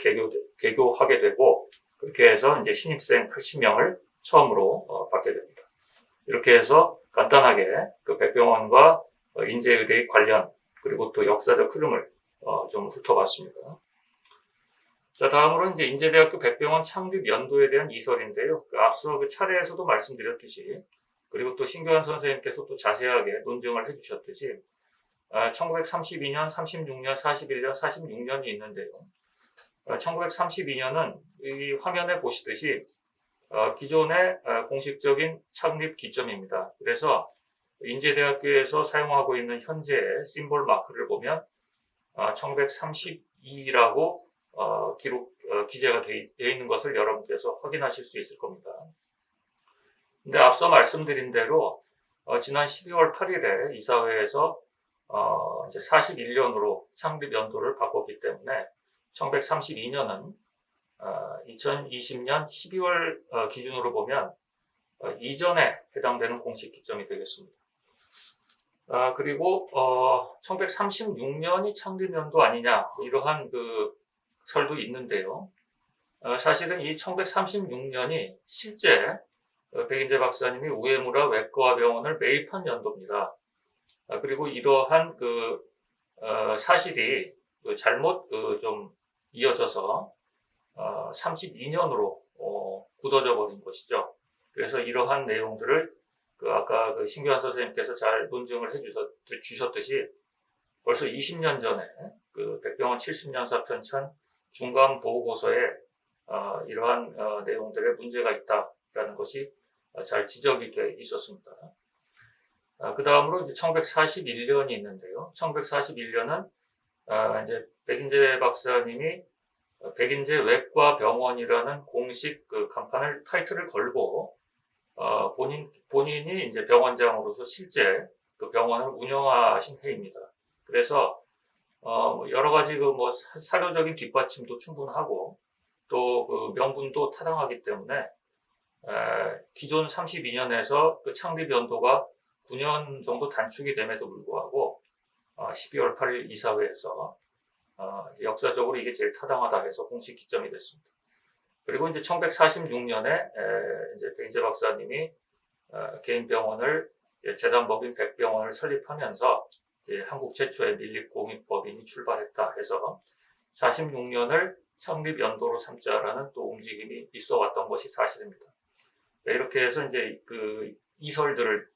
개교하게 되고 그렇게 해서 이제 신입생 80명을 처음으로 받게 됩니다. 이렇게 해서 간단하게 그 백병원과 인제의대의 관련 그리고 또 역사적 흐름을 좀 훑어봤습니다. 자, 다음으로 이제 인제대학교 백병원 창립 연도에 대한 이설인데요. 앞서 그 차례에서도 말씀드렸듯이 그리고 또 신교환 선생님께서 또 자세하게 논증을 해주셨듯이 1932년, 36년, 41년, 46년이 있는데요. 1932년은 이 화면에 보시듯이 기존의 공식적인 창립 기점입니다. 그래서 인제대학교에서 사용하고 있는 현재의 심볼 마크를 보면 1932라고 기재가 되어 있는 것을 여러분께서 확인하실 수 있을 겁니다. 근데 앞서 말씀드린 대로 지난 12월 8일에 이사회에서 이제 41년으로 창립 연도를 바꿨기 때문에 1932년은 2020년 12월 기준으로 보면 이전에 해당되는 공식 기점이 되겠습니다. 그리고 1936년이 창립 연도 아니냐 이러한 그 설도 있는데요. 사실은 이 1936년이 실제 백인재 박사님이 우에무라 외과병원을 매입한 연도입니다. 그리고 이러한 그 사실이 잘못 좀 이어져서 32년으로 굳어져 버린 것이죠. 그래서 이러한 내용들을 아까 그 신교환 선생님께서 잘 논증을 해주셨듯이 벌써 20년 전에 그 백병원 70년사 편찬 중간 보고서에 이러한 내용들에 문제가 있다라는 것이 잘 지적이 돼 있었습니다. 그 다음으로 이제 1941년이 있는데요. 1941년은 이제 백인재 박사님이 백인재 외과병원이라는 공식 그 간판을 타이틀을 걸고 본인이 이제 병원장으로서 실제 그 병원을 운영하신 해입니다. 그래서 여러 가지 그 뭐 사료적인 뒷받침도 충분하고 또 그 명분도 타당하기 때문에 기존 32년에서 그 창립 연도가 9년 정도 단축이 됨에도 불구하고 12월 8일 이사회에서 역사적으로 이게 제일 타당하다 해서 공식 기점이 됐습니다. 그리고 이제 1946년에 이제 백인재 박사님이 개인 병원을 재단법인 백병원을 설립하면서 이제 한국 최초의 밀립공익법인이 출발했다 해서 46년을 창립 연도로 삼자라는 또 움직임이 있어 왔던 것이 사실입니다. 이렇게 해서 이제 그 이설들을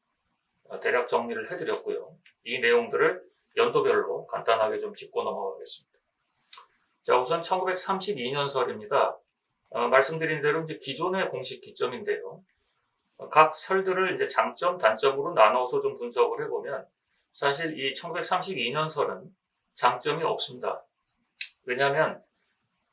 대략 정리를 해드렸고요. 이 내용들을 연도별로 간단하게 좀 짚고 넘어가겠습니다. 자, 우선 1932년설입니다. 말씀드린 대로 이제 기존의 공식 기점인데요. 각 설들을 이제 장점, 단점으로 나눠서 좀 분석을 해보면 사실 이 1932년 설은 장점이 없습니다. 왜냐하면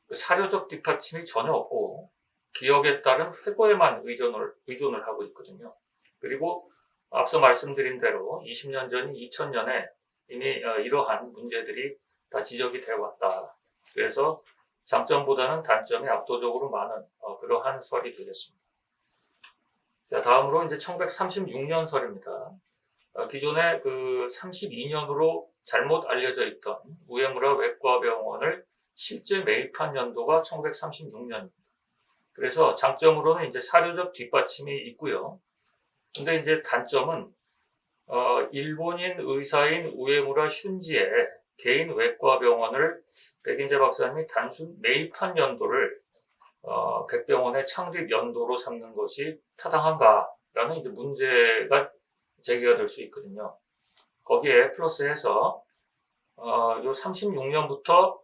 그 사료적 뒷받침이 전혀 없고 기억에 따른 회고에만 의존을 하고 있거든요. 그리고 앞서 말씀드린 대로 20년 전인 2000년에 이미 이러한 문제들이 다 지적이 되어 왔다. 그래서 장점보다는 단점이 압도적으로 많은 그러한 설이 되겠습니다. 자, 다음으로 이제 1936년 설입니다. 기존에 그 32년으로 잘못 알려져 있던 우에무라 외과병원을 실제 매입한 연도가 1936년입니다. 그래서 장점으로는 이제 사료적 뒷받침이 있고요. 근데 이제 단점은 일본인 의사인 우에무라 슌지의 개인 외과병원을 백인재 박사님이 단순 매입한 연도를 백병원의 창립 연도로 삼는 것이 타당한가라는 이제 문제가 제기가 될 수 있거든요. 거기에 플러스해서 요 36년부터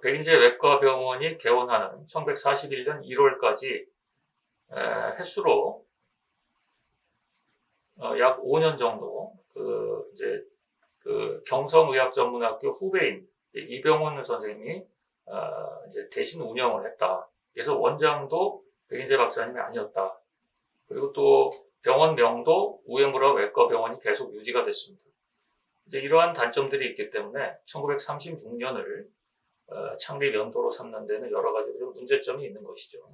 백인재 외과병원이 개원하는 1941년 1월까지 횟수로 약 5년 정도 이제 경성의학전문학교 후배인 이병훈 선생님이 이제 대신 운영을 했다. 그래서 원장도 백인재 박사님이 아니었다. 그리고 또 병원명도 우에무라 외과병원이 계속 유지가 됐습니다. 이제 이러한 단점들이 있기 때문에 1936년을 창립 연도로 삼는 데는 여러 가지 좀 문제점이 있는 것이죠.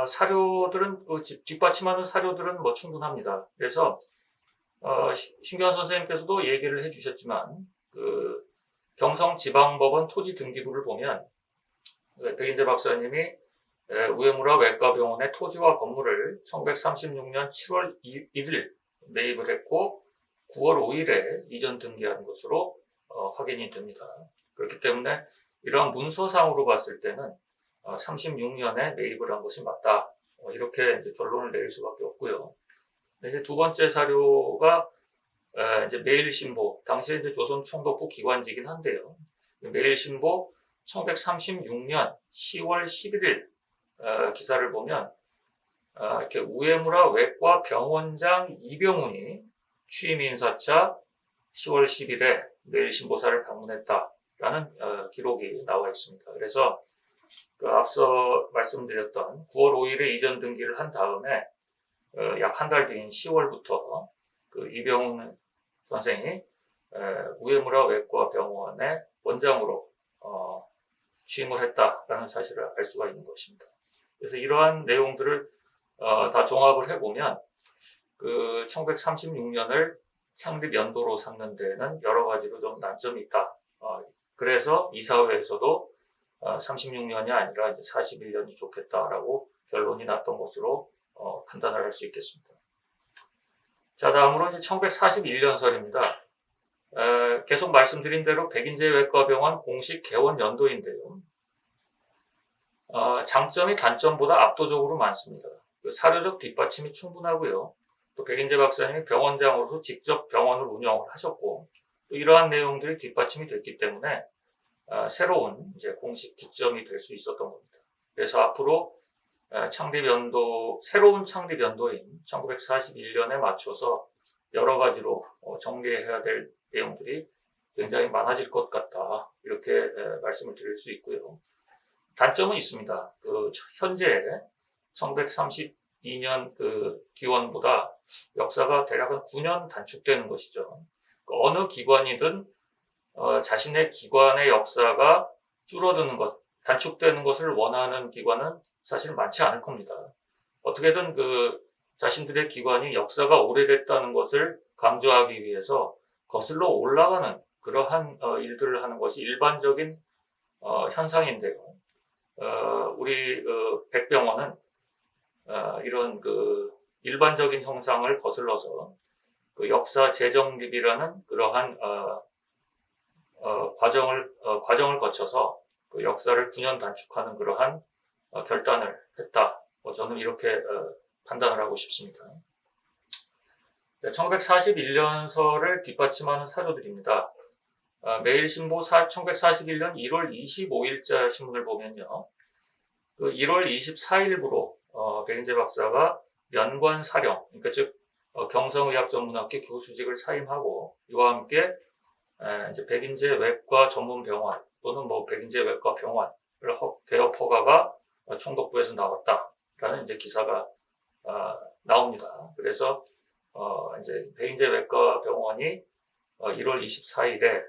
사료들은 뒷받침하는 사료들은 뭐 충분합니다. 그래서 신규환 선생님께서도 얘기를 해주셨지만 그 경성지방법원 토지 등기부를 보면 백인재 박사님이 우에무라 외과병원의 토지와 건물을 1936년 7월 1일 매입을 했고 9월 5일에 이전 등기한 것으로 확인이 됩니다. 그렇기 때문에 이러한 문서상으로 봤을 때는 36년에 매입을 한 것이 맞다. 이렇게 이제 결론을 내릴 수밖에 없고요. 이제 두 번째 사료가 이제 매일신보, 당시에 이제 조선총독부 기관지긴 한데요. 매일신보 1936년 10월 11일 기사를 보면 이렇게 우에무라 외과 병원장 이병훈이 취임 인사차 10월 10일에 매일신보사를 방문했다라는 기록이 나와 있습니다. 그래서 앞서 말씀드렸던 9월 5일에 이전 등기를 한 다음에 약 한 달 뒤인 10월부터 그 이병훈 선생이 우에무라 외과 병원의 원장으로 취임을 했다라는 사실을 알 수가 있는 것입니다. 그래서 이러한 내용들을 다 종합을 해보면 그 1936년을 창립 연도로 삼는 데에는 여러 가지로 좀 난점이 있다. 그래서 이사회에서도 36년이 아니라 이제 41년이 좋겠다라고 결론이 났던 것으로 판단을 할 수 있겠습니다. 자, 다음으로 이제 1941년설입니다. 계속 말씀드린 대로 백인재 외과병원 공식 개원 연도인데요. 장점이 단점보다 압도적으로 많습니다. 그 사료적 뒷받침이 충분하고요. 또 백인재 박사님이 병원장으로서 직접 병원을 운영을 하셨고, 또 이러한 내용들이 뒷받침이 됐기 때문에 새로운 이제 공식 기점이 될 수 있었던 겁니다. 그래서 앞으로 새로운 창립 연도인 1941년에 맞춰서 여러 가지로 정리해야 될 내용들이 굉장히 많아질 것 같다. 이렇게 말씀을 드릴 수 있고요. 단점은 있습니다. 현재 1932년 기원보다 역사가 대략 한 9년 단축되는 것이죠. 어느 기관이든 자신의 기관의 역사가 단축되는 것을 원하는 기관은 사실 많지 않을 겁니다. 어떻게든 자신들의 기관이 역사가 오래됐다는 것을 강조하기 위해서 거슬러 올라가는 그러한 일들을 하는 것이 일반적인 현상인데요. 우리 백병원은 이런 일반적인 형상을 거슬러서 역사 재정립이라는 그러한 과정을 거쳐서 역사를 9년 단축하는 그러한 결단을 했다. 저는 이렇게 판단을 하고 싶습니다. 1941년설을 뒷받침하는 사료들입니다. 매일신보 1941년 1월 25일자 신문을 보면요. 1월 24일부로 백인재 박사가 면관 사령, 그러니까 즉 경성의학전문학교 교수직을 사임하고 이와 함께 이제 백인제 외과 전문 병원 또는 뭐 백인제 외과 병원을 개업 허가가 총독부에서 나왔다라는 이제 기사가 나옵니다. 그래서 이제 백인제 외과 병원이 1월 24일에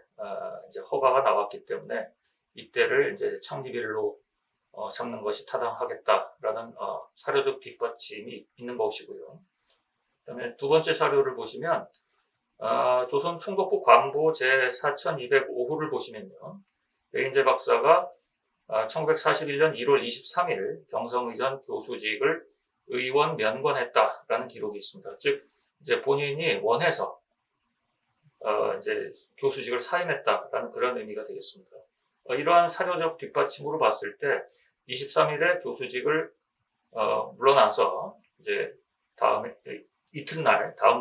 이제 허가가 나왔기 때문에 이때를 이제 창립일로 삼는 것이 타당하겠다라는 사료적 뒷받침이 있는 것이고요. 그다음에 두 번째 사료를 보시면 조선 총독부 관보 제 4205호를 보시면요. 백인재 박사가 1941년 1월 23일 경성의전 교수직을 의원 면건했다라는 기록이 있습니다. 즉 이제 본인이 원해서 이제 교수직을 사임했다라는 그런 의미가 되겠습니다. 이러한 사료적 뒷받침으로 봤을 때 23일에 교수직을 물러나서 이제 다음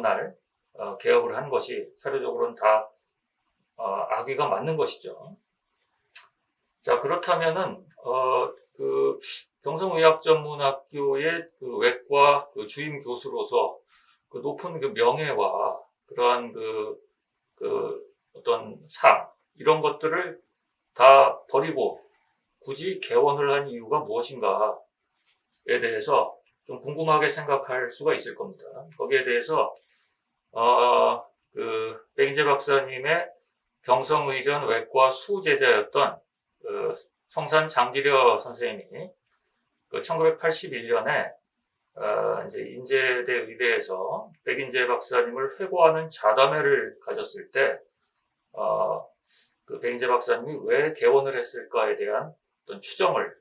날 개업을 한 것이 사료적으로는 다 악의가 맞는 것이죠. 자, 그렇다면은 그 경성의학전문학교의 그 외과 그 주임 교수로서 그 높은 그 명예와 그러한 그 어떤 상 이런 것들을 다 버리고 굳이 개원을 한 이유가 무엇인가에 대해서 좀 궁금하게 생각할 수가 있을 겁니다. 거기에 대해서 그 백인재 박사님의 경성의전 외과 수제자였던 성산 장기려 선생님이 그 1981년에 이제 인제대 의대에서 백인재 박사님을 회고하는 자담회를 가졌을 때 그 백인재 박사님이 왜 개원을 했을까에 대한 어떤 추정을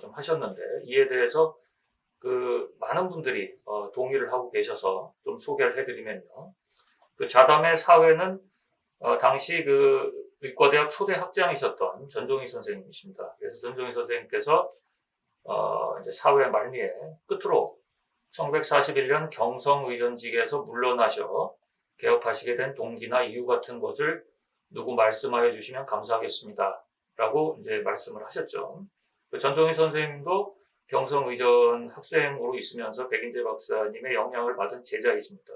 좀 하셨는데 이에 대해서 그 많은 분들이 동의를 하고 계셔서 좀 소개를 해드리면요. 그 자담회 사회는 당시 그 의과대학 초대 학장이셨던 전종희 선생님이십니다. 그래서 전종희 선생님께서 이제 사회 말미에 끝으로 1941년 경성의전직에서 물러나셔 개업하시게 된 동기나 이유 같은 것을 누구 말씀하여 주시면 감사하겠습니다. 라고 이제 말씀을 하셨죠. 전종희 선생님도 경성의전 학생으로 있으면서 백인재 박사님의 영향을 받은 제자이십니다.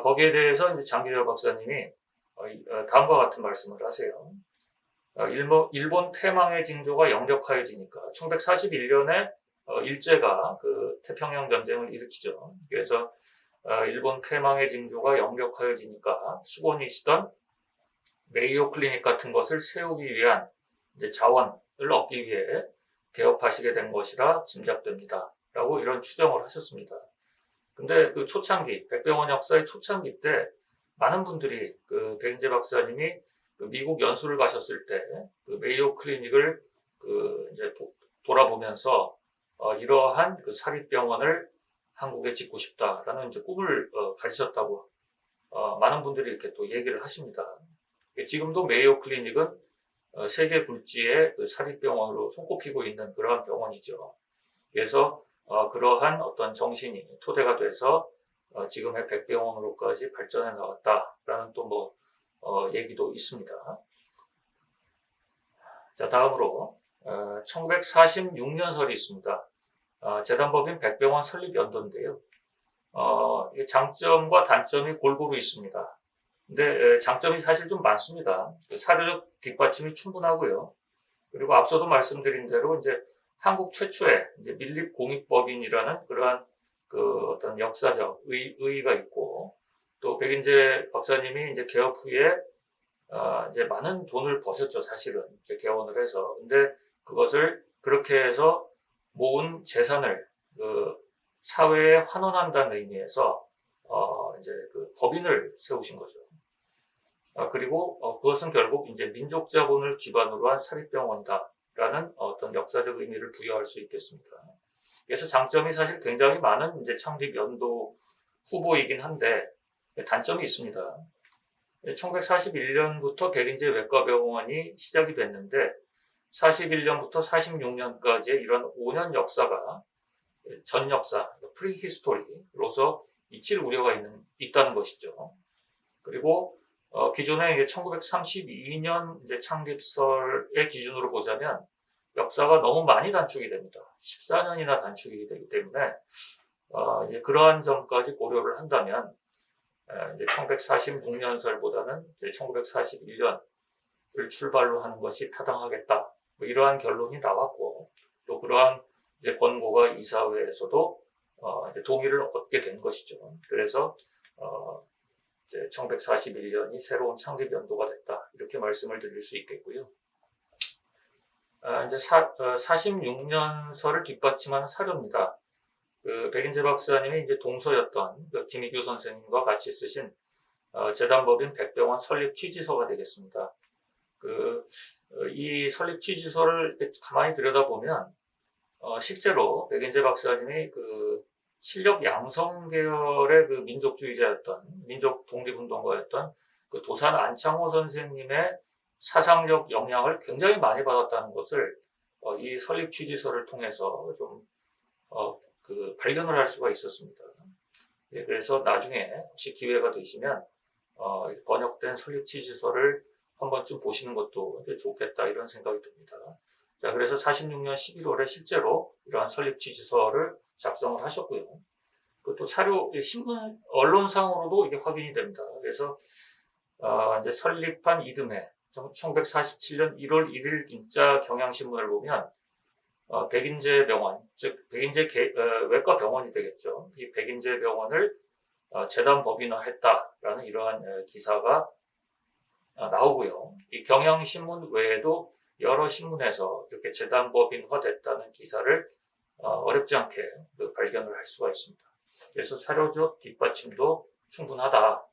거기에 대해서 이제 장기려 박사님이 다음과 같은 말씀을 하세요. 일본 패망의 징조가 역력하여지니까 1941년에 일제가 그 태평양 전쟁을 일으키죠. 그래서 일본 패망의 징조가 역력하여지니까 수곤이시던 메이오 클리닉 같은 것을 세우기 위한 이제 자원을 얻기 위해 개업하시게 된 것이라 짐작됩니다. 라고 이런 추정을 하셨습니다. 근데 그 초창기, 백병원 역사의 초창기 때 많은 분들이 그 백인재 박사님이 그 미국 연수를 가셨을 때 그 메이오 클리닉을 그 이제 돌아보면서 이러한 그 사립병원을 한국에 짓고 싶다라는 이제 꿈을 가지셨다고 많은 분들이 이렇게 또 얘기를 하십니다. 지금도 메이오 클리닉은 세계 굴지의 그 사립병원으로 손꼽히고 있는 그러한 병원이죠. 그래서 그러한 어떤 정신이 토대가 돼서 지금의 백병원으로까지 발전해 나왔다라는 또 뭐 얘기도 있습니다. 자, 다음으로 1946년설이 있습니다. 재단법인 백병원 설립 연도인데요. 장점과 단점이 골고루 있습니다. 근데 장점이 사실 좀 많습니다. 사료적 뒷받침이 충분하고요. 그리고 앞서도 말씀드린 대로 이제 한국 최초의 이제 밀립공익법인이라는 그러한 그 어떤 역사적 의의가 있고 또 백인재 박사님이 이제 개업 후에 이제 많은 돈을 버셨죠, 사실은 이제 개원을 해서. 근데 그것을 그렇게 해서 모은 재산을 그 사회에 환원한다는 의미에서 이제 그 법인을 세우신 거죠. 그리고 그것은 결국 이제 민족 자본을 기반으로 한 사립병원이다라는 어떤 역사적 의미를 부여할 수 있겠습니다. 그래서 장점이 사실 굉장히 많은 이제 창립 연도 후보이긴 한데 단점이 있습니다. 1941년부터 백인재 외과병원이 시작이 됐는데 41년부터 46년까지의 이런 5년 역사가 전 역사, 프리히스토리로서 잊힐 우려가 있다는 것이죠. 그리고 기존에 이제 1932년 이제 창립설의 기준으로 보자면 역사가 너무 많이 단축이 됩니다. 14년이나 단축이 되기 때문에 이제 그러한 점까지 고려를 한다면 이제 1146년설보다는 이제 1941년을 출발로 하는 것이 타당하겠다. 뭐 이러한 결론이 나왔고 또 그러한 이제 권고가 이사회에서도 이제 동의를 얻게 된 것이죠. 그래서 이제 1141년이 새로운 창립 연도가 됐다. 이렇게 말씀을 드릴 수 있겠고요. 이제 46년설을 뒷받침하는 사료입니다. 그 백인재 박사님이 이제 동서였던 그 김희규 선생님과 같이 쓰신 재단법인 백병원 설립 취지서가 되겠습니다. 이 설립 취지서를 가만히 들여다보면 실제로 백인재 박사님이 그 실력 양성 계열의 그 민족주의자였던 민족 독립운동가였던 그 도산 안창호 선생님의 사상적 영향을 굉장히 많이 받았다는 것을 이 설립 취지서를 통해서 좀 발견을 할 수가 있었습니다. 예, 그래서 나중에 혹시 기회가 되시면 번역된 설립 취지서를 한 번쯤 보시는 것도 좋겠다 이런 생각이 듭니다. 자, 그래서 46년 11월에 실제로 이러한 설립 취지서를 작성을 하셨고요. 그것도 사료, 신문, 언론상으로도 이게 확인이 됩니다. 그래서 이제 설립한 이듬해 1947년 1월 1일 인자 경향신문을 보면 백인재 병원, 즉 백인재 외과 병원이 되겠죠. 이 백인재 병원을 재단 법인화했다라는 이러한 기사가 나오고요. 이 경향신문 외에도 여러 신문에서 이렇게 재단 법인화됐다는 기사를 어렵지 않게 발견을 할 수가 있습니다. 그래서 사료적 뒷받침도 충분하다.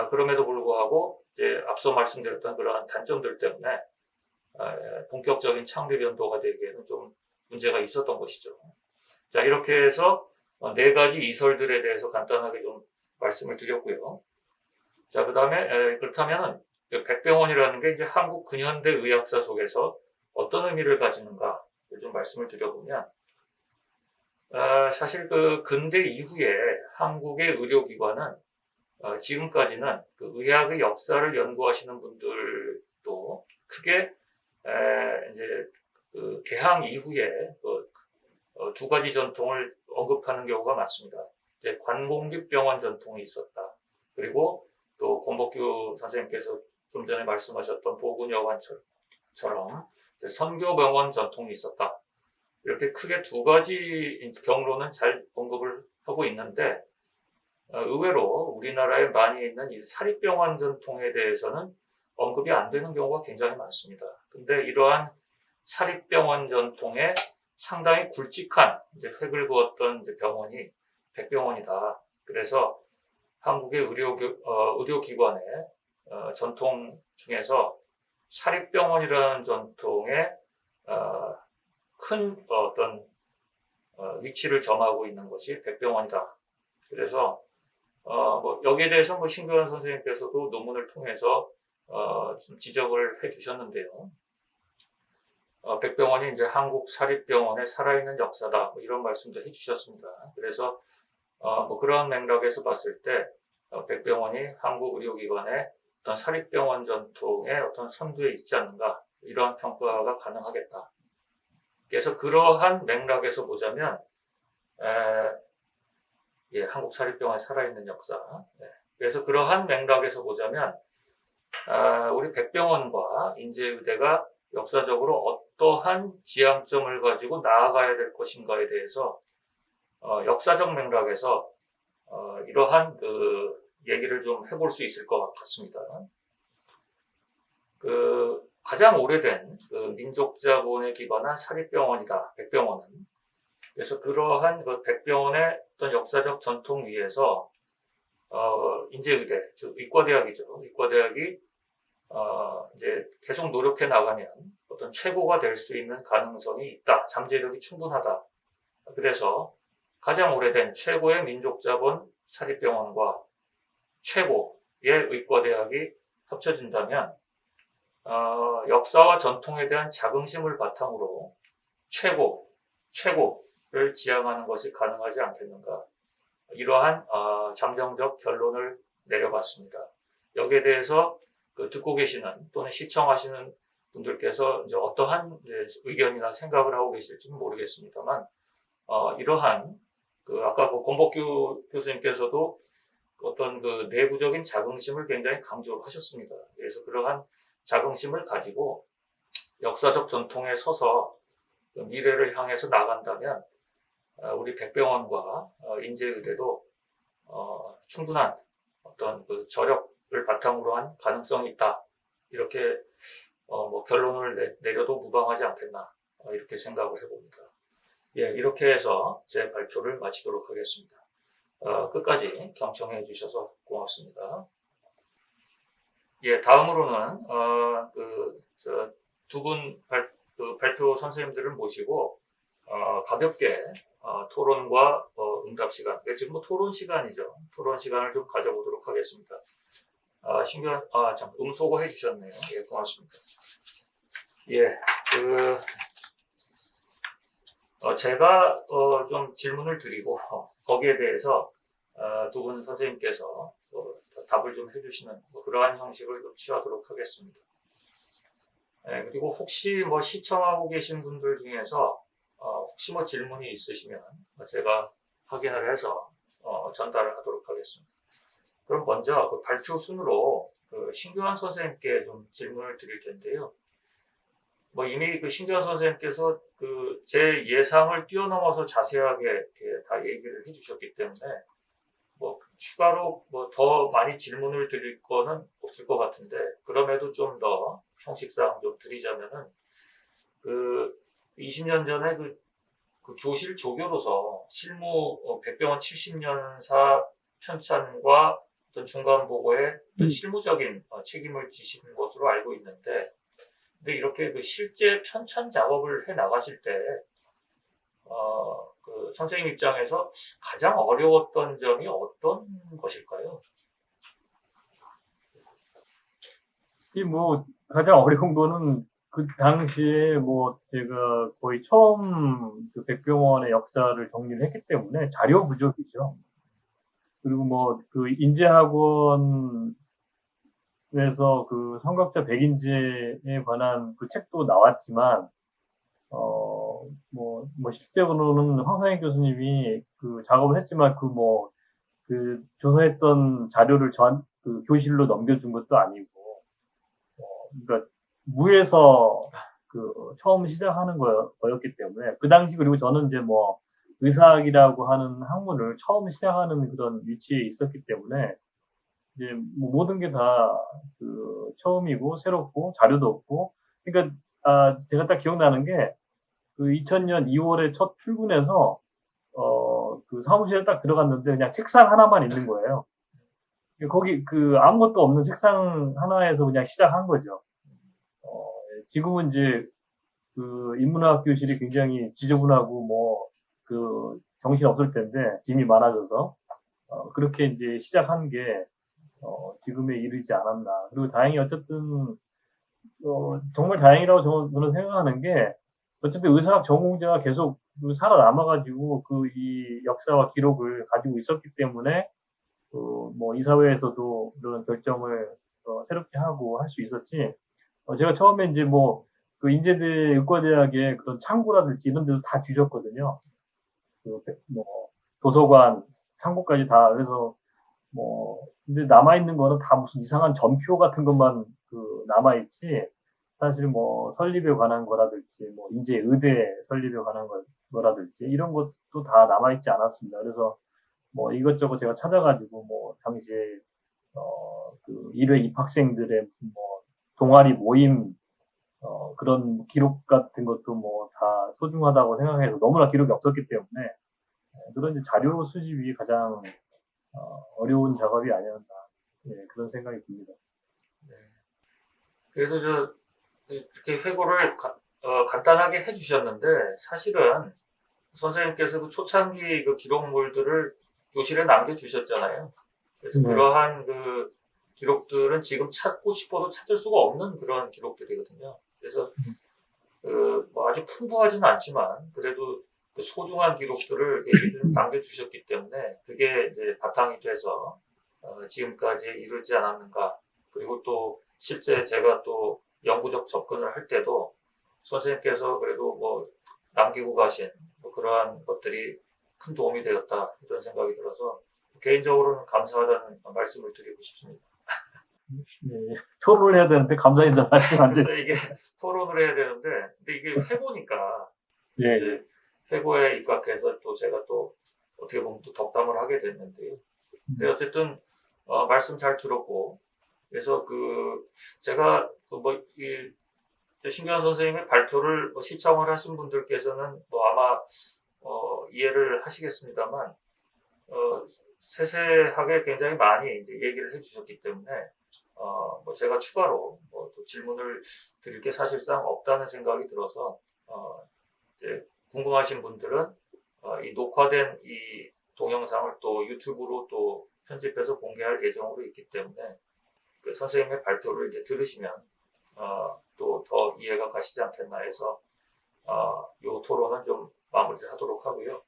그럼에도 불구하고 이제 앞서 말씀드렸던 그러한 단점들 때문에 본격적인 창립 연도가 되기에는 좀 문제가 있었던 것이죠. 자, 이렇게 해서 네 가지 이설들에 대해서 간단하게 좀 말씀을 드렸고요. 자, 그 다음에 그렇다면 백병원이라는 게 이제 한국 근현대 의학사 속에서 어떤 의미를 가지는가 좀 말씀을 드려보면 사실 그 근대 이후에 한국의 의료기관은 지금까지는 그 의학의 역사를 연구하시는 분들도 크게 이제 그 개항 이후에 두 가지 전통을 언급하는 경우가 많습니다. 이제 관공립병원 전통이 있었다. 그리고 또 권복규 선생님께서 좀 전에 말씀하셨던 보군여관처럼 선교병원 전통이 있었다. 이렇게 크게 두 가지 경로는 잘 언급을 하고 있는데 의외로 우리나라에 많이 있는 이 사립병원 전통에 대해서는 언급이 안 되는 경우가 굉장히 많습니다. 근데 이러한 사립병원 전통에 상당히 굵직한 이제 획을 그었던 이제 병원이 백병원이다. 그래서 한국의 의료기관의 전통 중에서 사립병원이라는 전통에 큰 어떤 위치를 점하고 있는 것이 백병원이다. 그래서 뭐 여기에 대해서 뭐 신교환 선생님께서도 논문을 통해서 좀 지적을 해주셨는데요. 백병원이 이제 한국 사립병원의 살아있는 역사다. 뭐 이런 말씀도 해주셨습니다. 그래서 뭐 그런 맥락에서 봤을 때 백병원이 한국 의료기관의 어떤 사립병원 전통의 어떤 선두에 있지 않는가 이러한 평가가 가능하겠다. 그래서 그러한 맥락에서 보자면 한국 사립병원의 살아있는 역사. 그래서 그러한 맥락에서 보자면 우리 백병원과 인제의대가 역사적으로 어떠한 지향점을 가지고 나아가야 될 것인가에 대해서 역사적 맥락에서 이러한 그 얘기를 좀 해볼 수 있을 것 같습니다. 그 가장 오래된 그 민족 자본에 기반한 사립병원이다. 백병원은. 그래서 그러한 그 백병원의 어떤 역사적 전통 위에서 인제의대, 즉 의과대학이죠. 의과대학이 이제 계속 노력해 나가면 어떤 최고가 될 수 있는 가능성이 있다. 잠재력이 충분하다. 그래서 가장 오래된 최고의 민족자본 사립병원과 최고의 의과대학이 합쳐진다면 역사와 전통에 대한 자긍심을 바탕으로 최고를 지향하는 것이 가능하지 않겠는가. 이러한 잠정적 결론을 내려봤습니다. 여기에 대해서 듣고 계시는 또는 시청하시는 분들께서 이제 어떠한 의견이나 생각을 하고 계실지는 모르겠습니다만 이러한 아까 권복규 교수님께서도 어떤 내부적인 자긍심을 굉장히 강조를 하셨습니다. 그래서 그러한 자긍심을 가지고 역사적 전통에 서서 미래를 향해서 나간다면 우리 백병원과 인제의대도 충분한 어떤 저력을 바탕으로 한 가능성이 있다. 이렇게 결론을 내려도 무방하지 않겠나 이렇게 생각을 해봅니다. 예, 이렇게 해서 제 발표를 마치도록 하겠습니다. 끝까지 경청해 주셔서 고맙습니다. 예, 다음으로는 두 분 발표 선생님들을 모시고 가볍게 토론과 응답 시간, 지금 토론 시간이죠. 토론 시간을 좀 가져보도록 하겠습니다. 음소거 해주셨네요. 예, 고맙습니다. 예, 제가 좀 질문을 드리고 거기에 대해서 두 분 선생님께서 답을 좀 해주시는 그러한 형식을 좀 취하도록 하겠습니다. 예, 그리고 혹시 시청하고 계신 분들 중에서 혹시 질문이 있으시면 제가 확인을 해서 전달을 하도록 하겠습니다. 그럼 먼저 발표 순으로 신규환 선생님께 좀 질문을 드릴 텐데요. 이미 신규환 선생님께서 제 예상을 뛰어넘어서 자세하게 이렇게 다 얘기를 해주셨기 때문에 추가로 더 많이 질문을 드릴 거는 없을 것 같은데, 그럼에도 좀 더 형식상 좀 드리자면은 20년 전에 교실 조교로서 실무 백병원 70년사 편찬과 어떤 중간 보고에 어떤 실무적인 책임을 지신 것으로 알고 있는데, 근데 이렇게 실제 편찬 작업을 해 나가실 때 선생님 입장에서 가장 어려웠던 점이 어떤 것일까요? 가장 어려운 거는 그 당시에 제가 거의 처음 백병원의 역사를 정리를 했기 때문에 자료 부족이죠. 그리고 인재학원에서 성각자 백인재에 관한 책도 나왔지만, 실제로는 황상익 교수님이 작업을 했지만, 조사했던 자료를 교실로 넘겨준 것도 아니고, 그러니까, 무에서 처음 시작하는 거였기 때문에, 그 당시, 그리고 저는 이제 의사학이라고 하는 학문을 처음 시작하는 그런 위치에 있었기 때문에, 이제 모든 게 다 처음이고, 새롭고, 자료도 없고, 그러니까, 제가 딱 기억나는 게, 2000년 2월에 첫 출근해서, 사무실에 딱 들어갔는데 그냥 책상 하나만 있는 거예요. 거기 아무것도 없는 책상 하나에서 그냥 시작한 거죠. 지금은 이제 인문학 교실이 굉장히 지저분하고 정신 없을 텐데 짐이 많아져서 그렇게 이제 시작한 게 지금에 이르지 않았나. 그리고 다행히 어쨌든 정말 다행이라고 저는 생각하는 게, 어쨌든 의사학 전공자가 계속 살아남아가지고 이 역사와 기록을 가지고 있었기 때문에 이사회에서도 그런 결정을 새롭게 하고 할 수 있었지. 제가 처음에 이제 인제대 의과대학의 그런 창고라든지 이런 데도 다 뒤졌거든요. 도서관, 창고까지 다. 그래서 근데 남아있는 거는 다 무슨 이상한 전표 같은 것만 남아있지, 사실 설립에 관한 거라든지, 인제의대 설립에 관한 거라든지, 이런 것도 다 남아있지 않았습니다. 그래서 이것저것 제가 찾아가지고, 당시에, 1회 입학생들의 무슨 동아리 모임, 그런 기록 같은 것도 다 소중하다고 생각해서 너무나 기록이 없었기 때문에, 그런 이제 자료 수집이 가장, 어려운 작업이 아니었나, 그런 생각이 듭니다. 네. 그래도 이렇게 회고를 간단하게 해주셨는데, 사실은 선생님께서 초창기 기록물들을 교실에 남겨주셨잖아요. 그래서 그러한 기록들은 지금 찾고 싶어도 찾을 수가 없는 그런 기록들이거든요. 그래서 아주 풍부하지는 않지만 그래도 소중한 기록들을 얘기를 남겨주셨기 때문에 그게 이제 바탕이 돼서 지금까지 이르지 않았는가. 그리고 또 실제 제가 또 연구적 접근을 할 때도 선생님께서 그래도 남기고 가신 그러한 것들이 큰 도움이 되었다 이런 생각이 들어서 개인적으로는 감사하다는 말씀을 드리고 싶습니다. 예, 토론을 해야 되는데 감사해서 말씀 안 돼. 그래서 이게 토론을 해야 되는데 근데 이게 회고니까 예, 예. 이제 회고에 입각해서 또 제가 또 어떻게 보면 또 덕담을 하게 됐는데요. 근데 어쨌든 말씀 잘 들었고 그래서 그 제가 뭐이 신교환 선생님의 발표를 시청을 하신 분들께서는 뭐 아마 이해를 하시겠습니다만 세세하게 굉장히 많이 이제 얘기를 해주셨기 때문에 뭐 제가 추가로 뭐또 질문을 드릴 게 사실상 없다는 생각이 들어서 이제 궁금하신 분들은 이 녹화된 이 동영상을 또 유튜브로 또 편집해서 공개할 예정으로 있기 때문에 그 선생님의 발표를 이제 들으시면 또 더 이해가 가시지 않겠나 해서 이 토론은 좀 마무리를 하도록 하고요.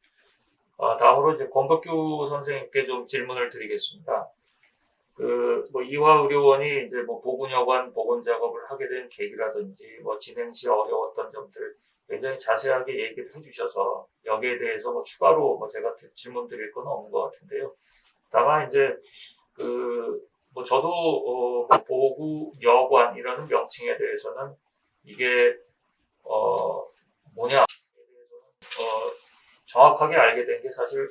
다음으로 이제 권덕규 선생님께 좀 질문을 드리겠습니다. 뭐 이화 의료원이 이제 뭐 보건여관 보건 작업을 하게 된 계기라든지 뭐 진행 시 어려웠던 점들 굉장히 자세하게 얘기를 해주셔서 여기에 대해서 뭐 추가로 뭐 제가 질문 드릴 건 없는 것 같은데요. 다만 이제 뭐 저도 뭐 보구여관이라는 명칭에 대해서는 이게 뭐냐에 대해서는 정확하게 알게 된 게 사실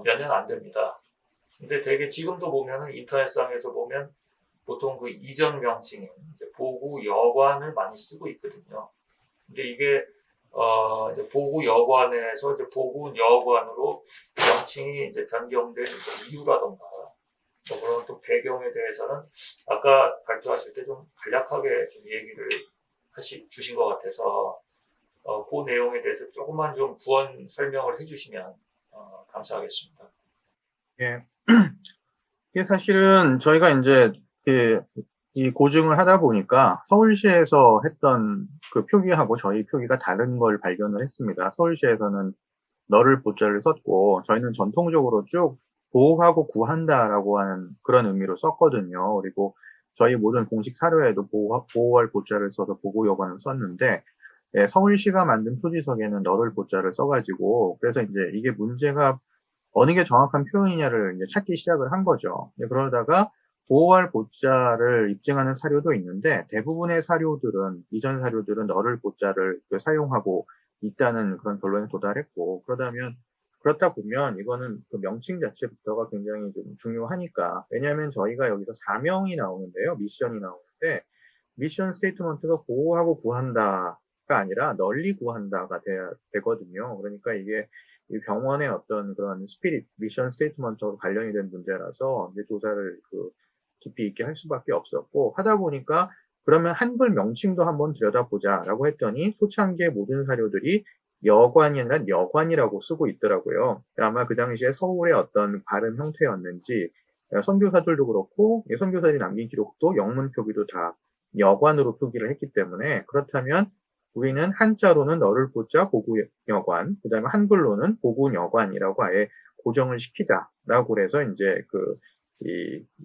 몇 년 안 됩니다. 근데 되게 지금도 보면은 인터넷상에서 보면 보통 그 이전 명칭인 이제 보구여관을 많이 쓰고 있거든요. 근데 이게 이제 보구여관에서 이제 보구여관으로 명칭이 이제 변경된 이유라던가 뭐 그런 또 배경에 대해서는 아까 발표하실 때 좀 간략하게 좀 얘기를 주신 것 같아서 그 내용에 대해서 조금만 좀 부연 설명을 해주시면 감사하겠습니다. 예. 이게 사실은 저희가 이제 이 고증을 하다 보니까 서울시에서 했던 그 표기하고 저희 표기가 다른 걸 발견을 했습니다. 서울시에서는 너를 보자를 썼고 저희는 전통적으로 쭉 보호하고 구한다라고 하는 그런 의미로 썼거든요. 그리고 저희 모든 공식 사료에도 보호할 보자를 써서 보고여관을 썼는데 예, 서울시가 만든 표지석에는 너를 보자를 써가지고 그래서 이제 이게 문제가 어느 게 정확한 표현이냐를 이제 찾기 시작을 한 거죠. 그러다가 보호할 보자를 입증하는 사료도 있는데 대부분의 사료들은 이전 사료들은 너를 보자를 사용하고 있다는 그런 결론에 도달했고 그렇다 보면 이거는 그 명칭 자체부터가 굉장히 좀 중요하니까 왜냐하면 저희가 여기서 사명이 나오는데요, 미션이 나오는데 미션 스테이트먼트가 보호하고 구한다가 아니라 널리 구한다가 되거든요. 그러니까 이게 이 병원의 어떤 그런 스피릿, 미션 스테이트먼트와 관련이 된 문제라서 이제 조사를 깊이 있게 할 수밖에 없었고 하다 보니까 그러면 한글 명칭도 한번 들여다보자라고 했더니 초창기의 모든 사료들이 여관이 아니라 여관이라고 쓰고 있더라고요. 아마 그 당시에 서울의 어떤 발음 형태였는지 선교사들도 그렇고 선교사들이 남긴 기록도 영문 표기도 다 여관으로 표기를 했기 때문에 그렇다면 우리는 한자로는 너를 보자 보구여관, 그 다음에 한글로는 보구여관이라고 아예 고정을 시키자라고 그래서 이제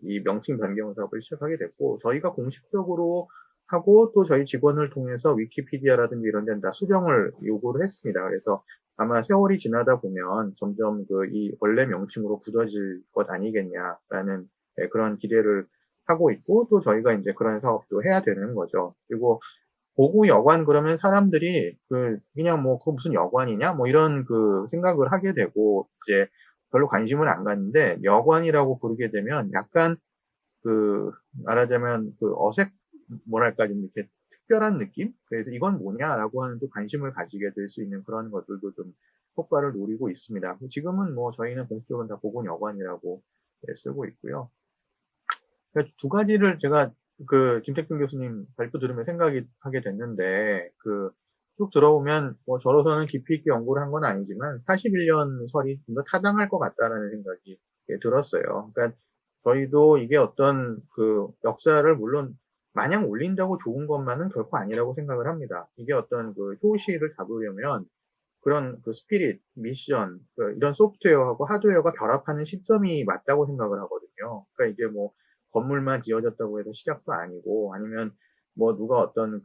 이 명칭 변경 사업을 시작하게 됐고, 저희가 공식적으로 하고 또 저희 직원을 통해서 위키피디아라든지 이런 데는 다 수정을 요구를 했습니다. 그래서 아마 세월이 지나다 보면 점점 이 원래 명칭으로 굳어질 것 아니겠냐라는 그런 기대를 하고 있고, 또 저희가 이제 그런 사업도 해야 되는 거죠. 그리고 보고 여관 그러면 사람들이 그냥 뭐 그거 무슨 여관이냐 뭐 이런 생각을 하게 되고 이제 별로 관심을 안 갖는데 여관이라고 부르게 되면 약간 말하자면 뭐랄까 좀 이렇게 특별한 느낌? 그래서 이건 뭐냐라고 하는 또 관심을 가지게 될 수 있는 그런 것들도 좀 효과를 노리고 있습니다. 지금은 뭐 저희는 공식적으로 다 보건 여관이라고 쓰고 있고요. 두 가지를 제가 김택준 교수님 발표 들으면 생각이 하게 됐는데, 쭉 들어오면, 뭐, 저로서는 깊이 있게 연구를 한 건 아니지만, 41년 설이 좀 더 타당할 것 같다라는 생각이 들었어요. 그러니까, 저희도 이게 어떤 역사를 물론 마냥 올린다고 좋은 것만은 결코 아니라고 생각을 합니다. 이게 어떤 효시를 잡으려면, 그런 스피릿, 미션, 이런 소프트웨어하고 하드웨어가 결합하는 시점이 맞다고 생각을 하거든요. 그러니까 이게 뭐, 건물만 지어졌다고 해서 시작도 아니고, 아니면 뭐 누가 어떤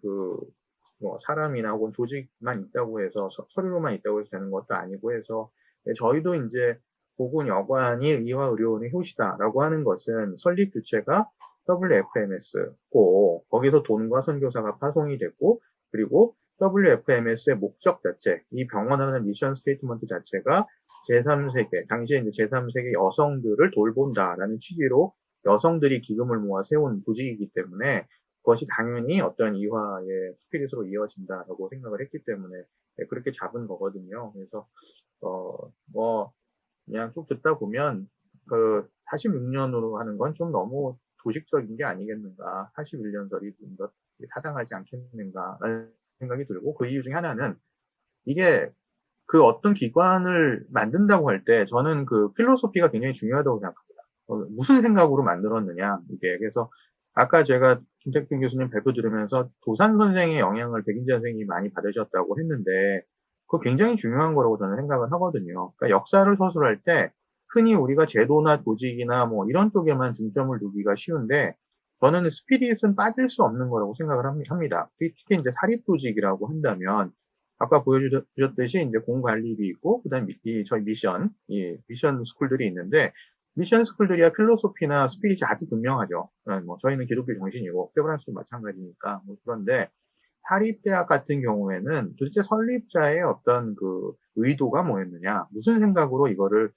뭐 사람이나 혹은 조직만 있다고 해서, 서류로만 있다고 해서 되는 것도 아니고 해서, 저희도 이제 보건여관이 의와 의료원의 효시다라고 하는 것은 설립 주체가 WFMS고 거기서 돈과 선교사가 파송이 됐고 그리고 WFMS의 목적 자체, 이 병원하는 미션 스테이트먼트 자체가 제3세계, 당시에 이제 제3세계 여성들을 돌본다라는 취지로 여성들이 기금을 모아 세운 조직이기 때문에 그것이 당연히 어떤 이화의 스피릿으로 이어진다라고 생각을 했기 때문에 그렇게 잡은 거거든요. 그래서 뭐 그냥 쭉 듣다 보면 그 46년으로 하는 건 좀 너무 도식적인 게 아니겠는가, 41년설이 좀 더 타당하지 않겠는가라는 생각이 들고 그 이유 중에 하나는 이게 그 어떤 기관을 만든다고 할 때 저는 그 필로소피가 굉장히 중요하다고 생각합니다. 무슨 생각으로 만들었느냐 이게 그래서 아까 제가 김택균 교수님 발표 들으면서 도산 선생의 영향을 백인재 선생님이 많이 받으셨다고 했는데 그거 굉장히 중요한 거라고 저는 생각을 하거든요. 그러니까 역사를 서술할 때 흔히 우리가 제도나 조직이나 뭐 이런 쪽에만 중점을 두기가 쉬운데 저는 스피릿은 빠질 수 없는 거라고 생각을 합니다. 특히 이제 사립조직이라고 한다면 아까 보여주셨듯이 이제 공관리비 있고 그다음 저희 미션 스쿨들이 있는데 미션 스쿨들이야 필로소피나 스피릿이 아주 분명하죠. 뭐 저희는 기독교 정신이고 페브란스도 마찬가지니까 뭐 그런데 사립대학 같은 경우에는 도대체 설립자의 어떤 그 의도가 뭐였느냐, 무슨 생각으로 이거를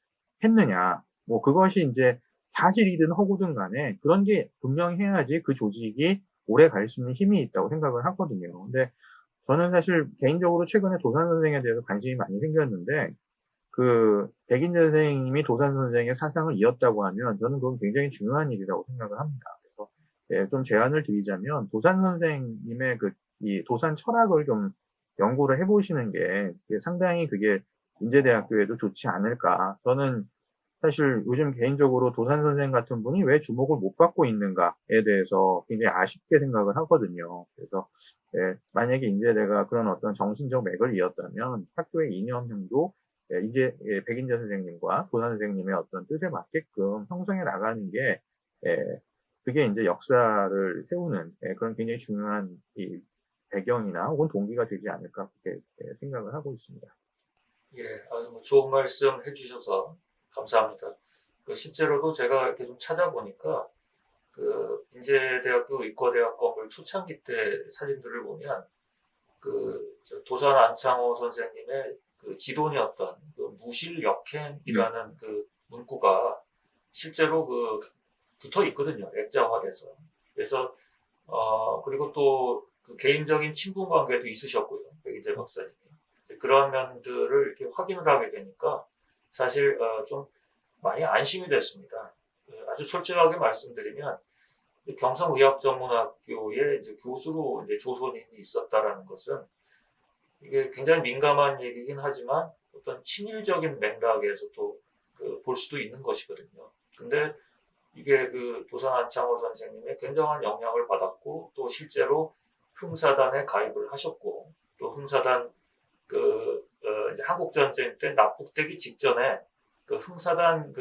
했느냐, 뭐 그것이 이제 사실이든 허구든 간에 그런 게 분명해야지 그 조직이 오래 갈 수 있는 힘이 있다고 생각을 하거든요. 근데 저는 사실 개인적으로 최근에 도산 선생에 대해서 관심이 많이 생겼는데 그 백인재 선생님이 도산 선생의 사상을 이었다고 하면 저는 그건 굉장히 중요한 일이라고 생각을 합니다. 그래서 좀 제안을 드리자면 도산 선생님의 이 도산 철학을 좀 연구를 해보시는 게 상당히 그게 인제대학교에도 좋지 않을까. 저는 사실 요즘 개인적으로 도산 선생 같은 분이 왜 주목을 못 받고 있는가에 대해서 굉장히 아쉽게 생각을 하거든요. 그래서 만약에 인제대가 그런 어떤 정신적 맥을 이었다면 학교의 이념형도 이제 백인재 선생님과 도산 선생님의 어떤 뜻에 맞게끔 형성해 나가는 게 그게 이제 역사를 세우는 그런 굉장히 중요한 이 배경이나 혹은 동기가 되지 않을까 그렇게 생각을 하고 있습니다. 예, 아주 뭐 좋은 말씀 해주셔서 감사합니다. 실제로도 제가 이렇게 좀 찾아보니까 그 인제대학교 의과대학 건물 초창기 때 사진들을 보면 도산 안창호 선생님의 그 지론이었던 그 무실역행이라는 그 문구가 실제로 붙어 있거든요. 액자화돼서. 그래서 그리고 또 그 개인적인 친분 관계도 있으셨고요. 백인재 박사님이. 그런 면들을 이렇게 확인을 하게 되니까 사실 좀 많이 안심이 됐습니다. 아주 솔직하게 말씀드리면 경성의학전문학교에 이제 교수로 이제 조선인이 있었다라는 것은 이게 굉장히 민감한 얘기긴 하지만 어떤 친일적인 맥락에서도 볼 수도 있는 것이거든요. 근데 이게 도산 안창호 선생님의 굉장한 영향을 받았고 또 실제로 흥사단에 가입을 하셨고 또 흥사단 이제 한국전쟁 때 납북되기 직전에 흥사단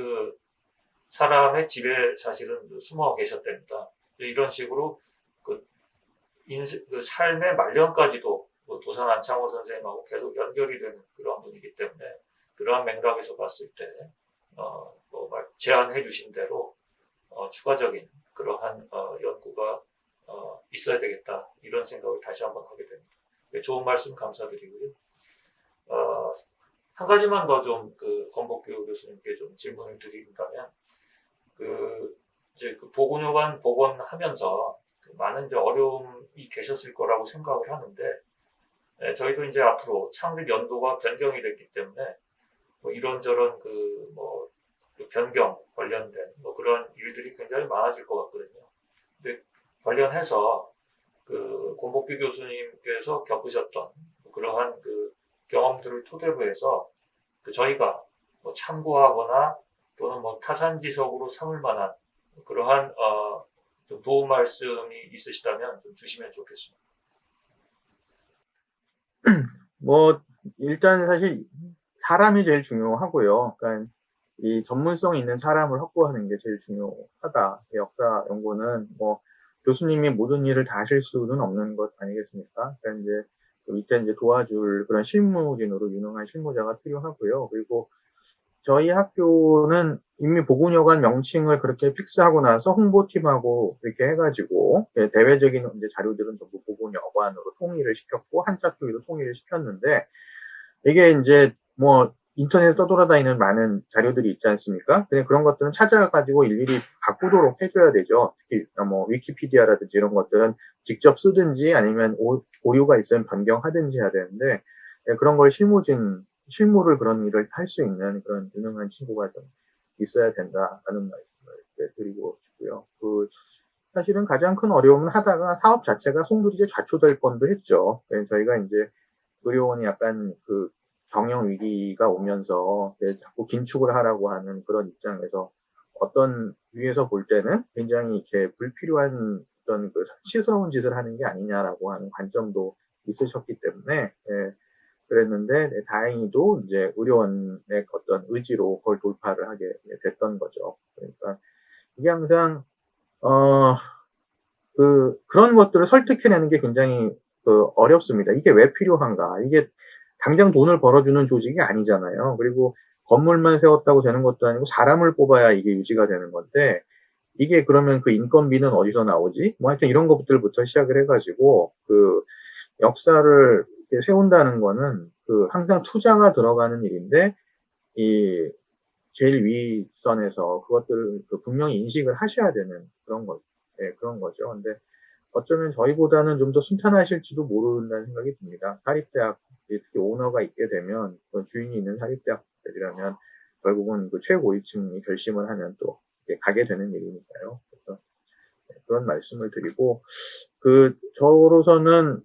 사람의 집에 사실은 숨어 계셨답니다. 이런 식으로 삶의 말년까지도 도산 안창호 선생님하고 계속 연결이 되는 그런 분이기 때문에 그러한 맥락에서 봤을 때 제안해 주신 대로 추가적인 그러한 연구가 있어야 되겠다 이런 생각을 다시 한번 하게 됩니다. 좋은 말씀 감사드리고요. 한 가지만 더 좀 권복규 교수님께 좀 질문을 드린다면 이제 보건요관 복원하면서 많은 이제 어려움이 계셨을 거라고 생각을 하는데 저희도 이제 앞으로 창립 연도가 변경이 됐기 때문에 이런저런 변경 관련된 그런 일들이 굉장히 많아질 것 같거든요. 근데 관련해서 권복규 교수님께서 겪으셨던 그러한 경험들을 토대로 해서 저희가 참고하거나 또는 타산지석으로 삼을 만한 그러한 좀 도움 말씀이 있으시다면 좀 주시면 좋겠습니다. 일단 사실 사람이 제일 중요하고요. 그러니까 이 전문성 있는 사람을 확보하는 게 제일 중요하다. 역사 연구는 교수님이 모든 일을 다 하실 수는 없는 것 아니겠습니까? 그러니까 이제 이때 이제 도와줄 그런 실무진으로 유능한 실무자가 필요하고요. 그리고 저희 학교는 이미 보건여관 명칭을 그렇게 픽스하고 나서 홍보팀하고 이렇게 해가지고 대외적인 이제 자료들은 전부 보건여관으로 통일을 시켰고 한자 표기도 통일을 시켰는데 이게 이제 뭐 인터넷에 떠돌아다니는 많은 자료들이 있지 않습니까? 그런 것들은 찾아가지고 일일이 바꾸도록 해줘야 되죠. 특히 뭐 위키피디아라든지 이런 것들은 직접 쓰든지 아니면 오류가 있으면 변경하든지 해야 되는데 그런 걸 실무를 그런 일을 할 수 있는 그런 유능한 친구가 좀 있어야 된다라는 말씀을 드리고 싶고요. 사실은 가장 큰 어려움은 하다가 사업 자체가 송두리째 좌초될 뻔도 했죠. 저희가 이제 의료원이 약간 경영 위기가 오면서 자꾸 긴축을 하라고 하는 그런 입장에서 어떤 위에서 볼 때는 굉장히 이렇게 불필요한 어떤 시스러운 짓을 하는 게 아니냐라고 하는 관점도 있으셨기 때문에 그랬는데 다행히도 이제 의료원의 어떤 의지로 그걸 돌파를 하게 됐던 거죠. 그러니까 이게 항상 그런 것들을 설득해내는 게 굉장히 어렵습니다. 이게 왜 필요한가? 이게 당장 돈을 벌어주는 조직이 아니잖아요. 그리고 건물만 세웠다고 되는 것도 아니고 사람을 뽑아야 이게 유지가 되는 건데 이게 그러면 인건비는 어디서 나오지? 뭐 하여튼 이런 것들부터 시작을 해가지고 역사를 이렇게 세운다는 거는 항상 투자가 들어가는 일인데 이 제일 윗선에서 그것들을 분명히 인식을 하셔야 되는 그런 거죠. 근데 어쩌면 저희보다는 좀 더 순탄하실지도 모른다는 생각이 듭니다. 사립대학, 특히 오너가 있게 되면, 주인이 있는 사립대학들이라면, 결국은 최고위층이 결심을 하면 또 가게 되는 일이니까요. 그래서 그런 말씀을 드리고, 저로서는,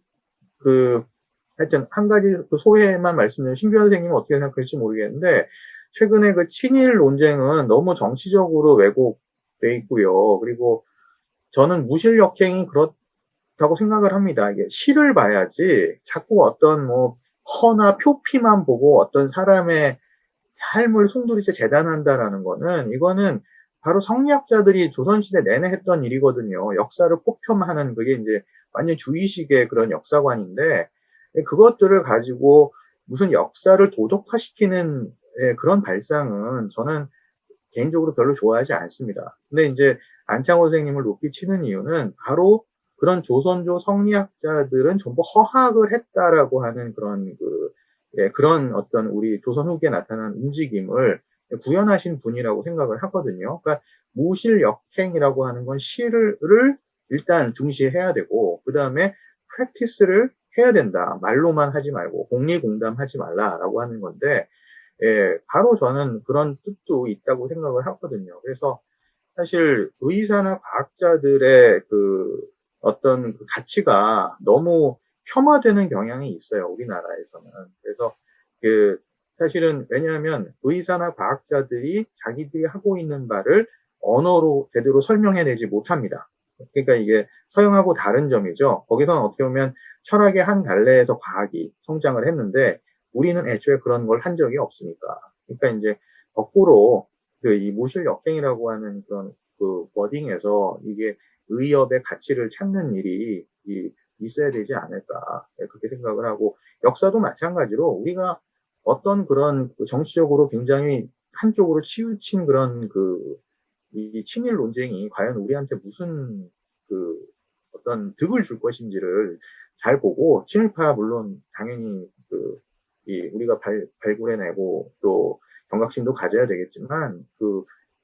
하여튼, 한 가지 소회만 말씀드리면, 신규 선생님은 어떻게 생각할지 모르겠는데, 최근에 친일 논쟁은 너무 정치적으로 왜곡돼 있고요. 그리고 저는 무실역행이 그렇다고 생각을 합니다. 이게 실을 봐야지 자꾸 어떤 허나 표피만 보고 어떤 사람의 삶을 송두리째 재단한다라는 거는 이거는 바로 성리학자들이 조선시대 내내 했던 일이거든요. 역사를 폭폄하는 그게 이제 완전 주의식의 그런 역사관인데 그것들을 가지고 무슨 역사를 도덕화시키는 그런 발상은 저는 개인적으로 별로 좋아하지 않습니다. 근데 이제 안창호 선생님을 높이 치는 이유는 바로 그런 조선조 성리학자들은 전부 허학을 했다라고 하는 그런 어떤 우리 조선 후기에 나타난 움직임을 구현하신 분이라고 생각을 하거든요. 그러니까 무실역행이라고 하는 건 실을 일단 중시해야 되고 그 다음에 프랙티스를 해야 된다. 말로만 하지 말고 공리공담하지 말라라고 하는 건데 바로 저는 그런 뜻도 있다고 생각을 하거든요. 그래서 사실 의사나 과학자들의 어떤 가치가 너무 폄하되는 경향이 있어요. 우리나라에서는. 그래서 사실은 왜냐하면 의사나 과학자들이 자기들이 하고 있는 바를 언어로 제대로 설명해내지 못합니다. 그러니까 이게 서양하고 다른 점이죠. 거기서는 어떻게 보면 철학의 한 갈래에서 과학이 성장을 했는데 우리는 애초에 그런 걸 한 적이 없으니까. 그러니까 이제 거꾸로 이 무실역행이라고 하는 그런 워딩에서 이게 의협의 가치를 찾는 일이 있어야 되지 않을까 그렇게 생각을 하고 역사도 마찬가지로 우리가 어떤 그런 정치적으로 굉장히 한쪽으로 치우친 그런 이 친일 논쟁이 과연 우리한테 무슨 어떤 득을 줄 것인지를 잘 보고 친일파 물론 당연히 우리가 발굴해내고 또 경각심도 가져야 되겠지만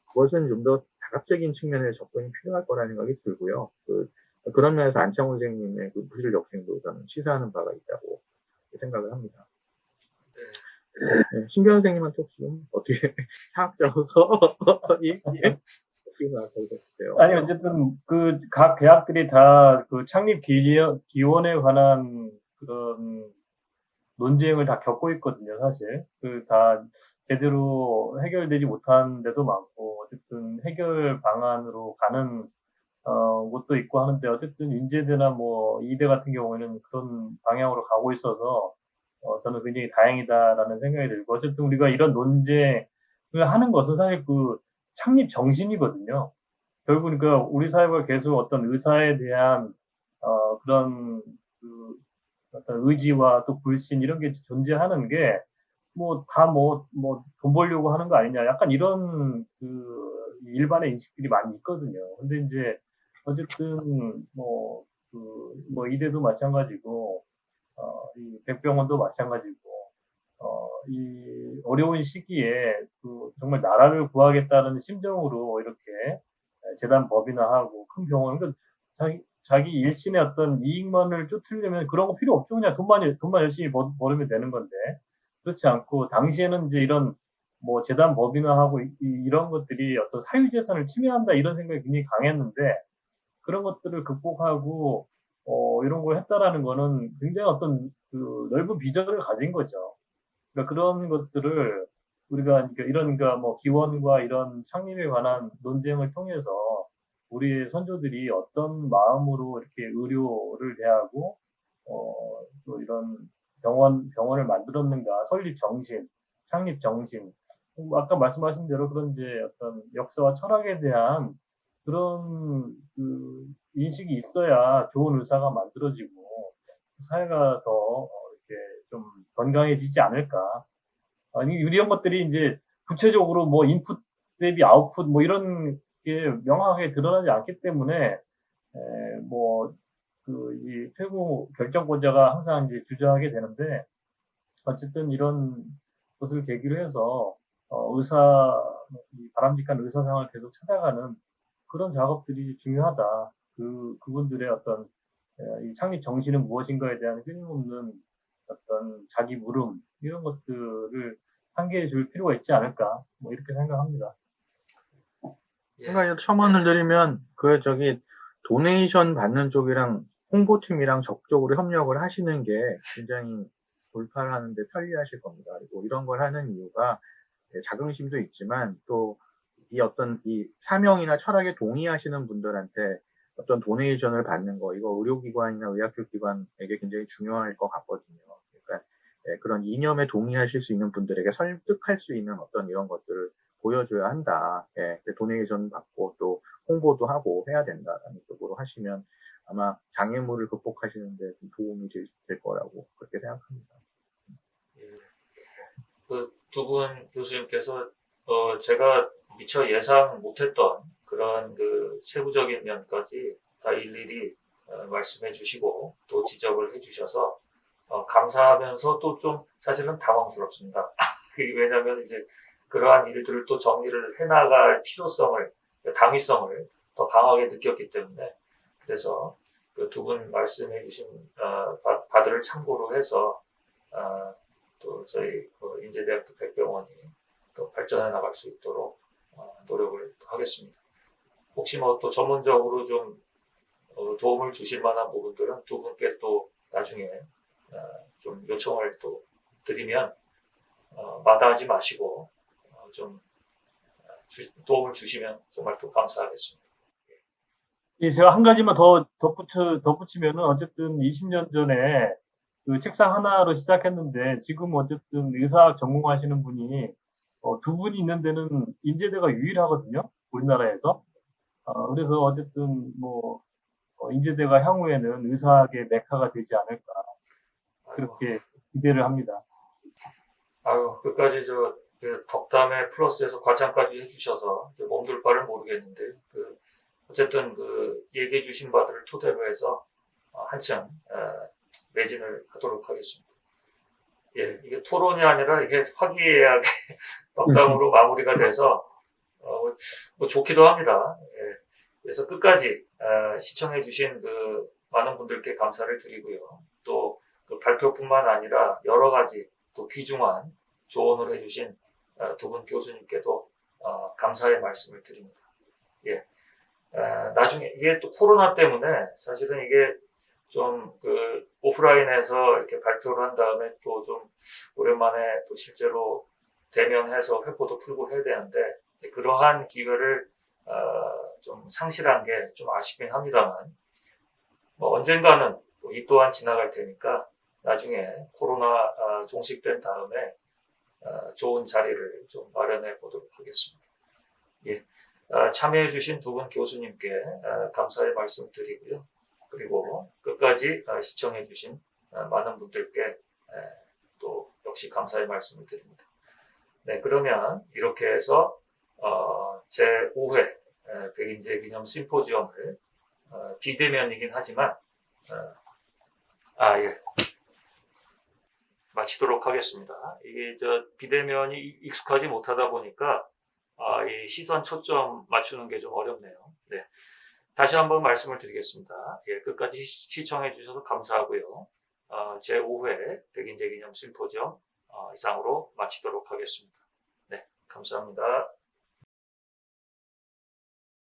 그것은 좀 더 다각적인 측면의 접근이 필요할 거라는 생각이 들고요. 그런 면에서 안창호 선생님의 무실 역행도 저는 시사하는 바가 있다고 생각을 합니다. 네, 신규 선생님한테 혹시 좀 어떻게 사학자로서 어떻게 생각하세요? 아니, 어쨌든, 각 대학들이 다 창립 기원에 관한 그런 논쟁을 다 겪고 있거든요, 사실. 다 제대로 해결되지 못한 데도 많고, 어쨌든 해결 방안으로 가는, 곳도 있고 하는데, 어쨌든 인제대나 이대 같은 경우에는 그런 방향으로 가고 있어서, 저는 굉장히 다행이다라는 생각이 들고, 어쨌든 우리가 이런 논쟁을 하는 것은 사실 창립 정신이거든요. 결국 그러니까 우리 사회가 계속 어떤 의사에 대한, 그런, 어떤 의지와 또 불신 이런 게 존재하는 게 뭐, 다 돈 벌려고 하는 거 아니냐. 약간 이런, 일반의 인식들이 많이 있거든요. 근데 이제, 어쨌든, 이대도 마찬가지고, 이 백병원도 마찬가지고, 이 어려운 시기에 정말 나라를 구하겠다는 심정으로 이렇게 재단 법인화하고 큰 병원, 그러니까 자기 일신의 어떤 이익만을 쫓으려면 그런 거 필요 없죠. 그냥 돈만 열심히 벌으면 되는 건데. 그렇지 않고, 당시에는 이제 이런, 재단 법인화하고 이런 것들이 어떤 사유재산을 침해한다 이런 생각이 굉장히 강했는데, 그런 것들을 극복하고, 이런 걸 했다라는 거는 굉장히 어떤 넓은 비전을 가진 거죠. 그러니까 그런 것들을 우리가 그러니까 기원과 이런 창립에 관한 논쟁을 통해서 우리의 선조들이 어떤 마음으로 이렇게 의료를 대하고 또 이런 병원을 만들었는가, 설립 정신, 창립 정신, 아까 말씀하신 대로 그런 이제 어떤 역사와 철학에 대한 그런 인식이 있어야 좋은 의사가 만들어지고 사회가 더 이렇게 좀 건강해지지 않을까. 아니, 이런 것들이 이제 구체적으로 인풋 대비 아웃풋 이런 게 명확하게 드러나지 않기 때문에, 이 최고 결정권자가 항상 이제 주저하게 되는데, 어쨌든 이런 것을 계기로 해서, 이 바람직한 의사상을 계속 찾아가는 그런 작업들이 중요하다. 그분들의 어떤, 이 창립 정신은 무엇인가에 대한 끊임없는 어떤 자기 물음, 이런 것들을 상기해 줄 필요가 있지 않을까, 이렇게 생각합니다. 예. 제가 첨언을 드리면, 도네이션 받는 쪽이랑 홍보팀이랑 적극적으로 협력을 하시는 게 굉장히 돌파를 하는데 편리하실 겁니다. 그리고 이런 걸 하는 이유가 자긍심도 있지만 또 이 사명이나 철학에 동의하시는 분들한테 어떤 도네이션을 받는 거, 이거 의료기관이나 의학교기관에게 굉장히 중요할 것 같거든요. 그러니까 그런 이념에 동의하실 수 있는 분들에게 설득할 수 있는 어떤 이런 것들을 보여줘야 한다. 도네이션 받고 또 홍보도 하고 해야 된다라는 쪽으로 하시면 아마 장애물을 극복하시는데 좀 도움이 될 거라고 그렇게 생각합니다. 그 두 분 교수님께서 제가 미처 예상 못했던 그런 세부적인 면까지 다 일일이 말씀해 주시고 또 지적을 해 주셔서 감사하면서 또 좀 사실은 당황스럽습니다. 왜냐하면 이제 그러한 일들을 또 정리를 해나갈 필요성을, 당위성을 더 강하게 느꼈기 때문에, 그래서 그 두 분 말씀해 주신 바들을 참고로 해서 또 저희 인제대학교 백병원이 또 발전해 나갈 수 있도록 노력을 하겠습니다. 혹시 또 전문적으로 좀 도움을 주실 만한 부분들은 두 분께 또 나중에 좀 요청을 또 드리면 마다하지 마시고 좀 도움을 주시면 정말 또 감사하겠습니다. 제가 한 가지만 더 덧붙이면은 어쨌든 20년 전에 그 책상 하나로 시작했는데 지금 어쨌든 의사학 전공하시는 분이 두 분이 있는 데는 인제대가 유일하거든요. 우리나라에서. 그래서 어쨌든 인제대가 향후에는 의사학의 메카가 되지 않을까. 그렇게 기대를 합니다. 아유, 끝까지 덕담에 플러스해서 과찬까지 해주셔서 몸둘 바를 모르겠는데, 어쨌든 얘기해 주신 바들을 토대로 해서 한층 매진을 하도록 하겠습니다. 예, 이게 토론이 아니라 이게 화기애애하게 덕담으로 마무리가 돼서 좋기도 합니다. 예, 그래서 끝까지 시청해 주신 많은 분들께 감사를 드리고요. 또 발표뿐만 아니라 여러 가지 또 귀중한 조언을 해주신 두 분 교수님께도 감사의 말씀을 드립니다. 예, 나중에 이게 또 코로나 때문에 사실은 이게 좀 오프라인에서 이렇게 발표를 한 다음에 또 좀 오랜만에 또 실제로 대면해서 회포도 풀고 해야 되는데 그러한 기회를 좀 상실한 게 좀 아쉽긴 합니다만 언젠가는 이 또한 지나갈 테니까 나중에 코로나 종식된 다음에 좋은 자리를 좀 마련해 보도록 하겠습니다. 예, 참여해 주신 두 분 교수님께 감사의 말씀 드리고요. 그리고 끝까지 시청해 주신 많은 분들께 또 역시 감사의 말씀을 드립니다. 네, 그러면 이렇게 해서 제5회 백인제 기념 심포지엄을 비대면이긴 하지만 예, 마치도록 하겠습니다. 이게 비대면이 익숙하지 못하다 보니까 이 시선 초점 맞추는 게 좀 어렵네요. 네, 다시 한번 말씀을 드리겠습니다. 예, 끝까지 시청해 주셔서 감사하고요. 제5회 백인제 기념 심포지엄 이상으로 마치도록 하겠습니다. 네, 감사합니다.